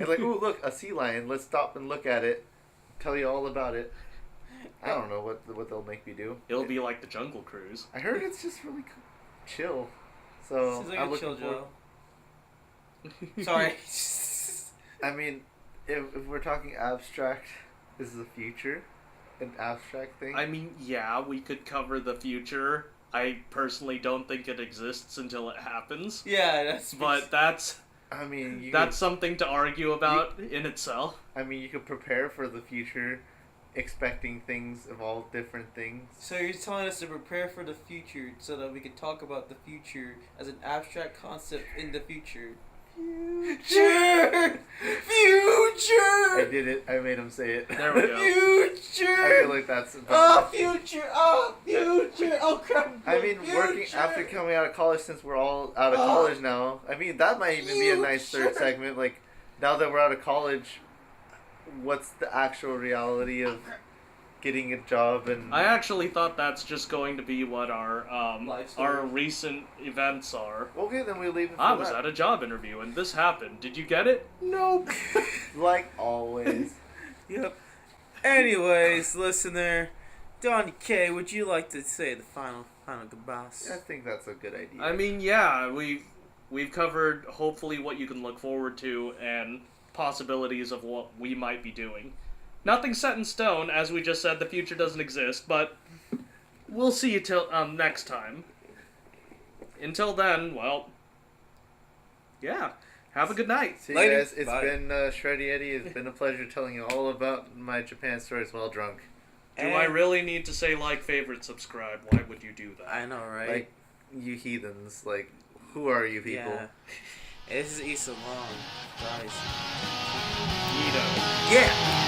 And like, ooh, look, a sea lion. Let's stop and look at it. Tell you all about it. I don't know what they'll make me do. It'll be like the Jungle Cruise. I heard it's just really chill. So Seems like I'm a chill looking for. Joe. Sorry. I mean, if we're talking abstract, is the future an abstract thing? I mean, yeah, we could cover the future. I personally don't think it exists until it happens. Yeah, that's. But that's I mean, something to argue about in itself. I mean, you could prepare for the future, expecting things of all different things. So you're telling us to prepare for the future so that we can talk about the future as an abstract concept in the future. Future! I Future! did it. I made him say it. There we go. I Future! feel like that's about Oh, future! Oh, future! Oh, crap! I mean, working Future! after coming out of college, since we're all out of college now. I mean, that might even be a nice third Future! segment. Like, now that we're out of college, what's the actual reality of getting a job and? I actually thought that's just going to be what our Life story. our recent events are. Okay, then we leave it for I was that. at a job interview and this happened. Did you get it? Nope. Like always. Yep. Anyways, listener, Donnie K, would you like to say the final goodbyes? I think that's a good idea. I mean, yeah, we've covered hopefully what you can look forward to and possibilities of what we might be doing. Nothing set in stone, as we just said. The future doesn't exist, but we'll see you till next time. Until then, well, yeah. Have a good night. See you Later. guys. It's Bye. been Shreddie Eddie. It's been a pleasure telling you all about my Japan stories while drunk. Do I really need to say like, favorite, subscribe? Why would you do that? I know, right? Like, you heathens. Like, who are you people? Yeah. This is Issa Long, guys. Nito. Yeah.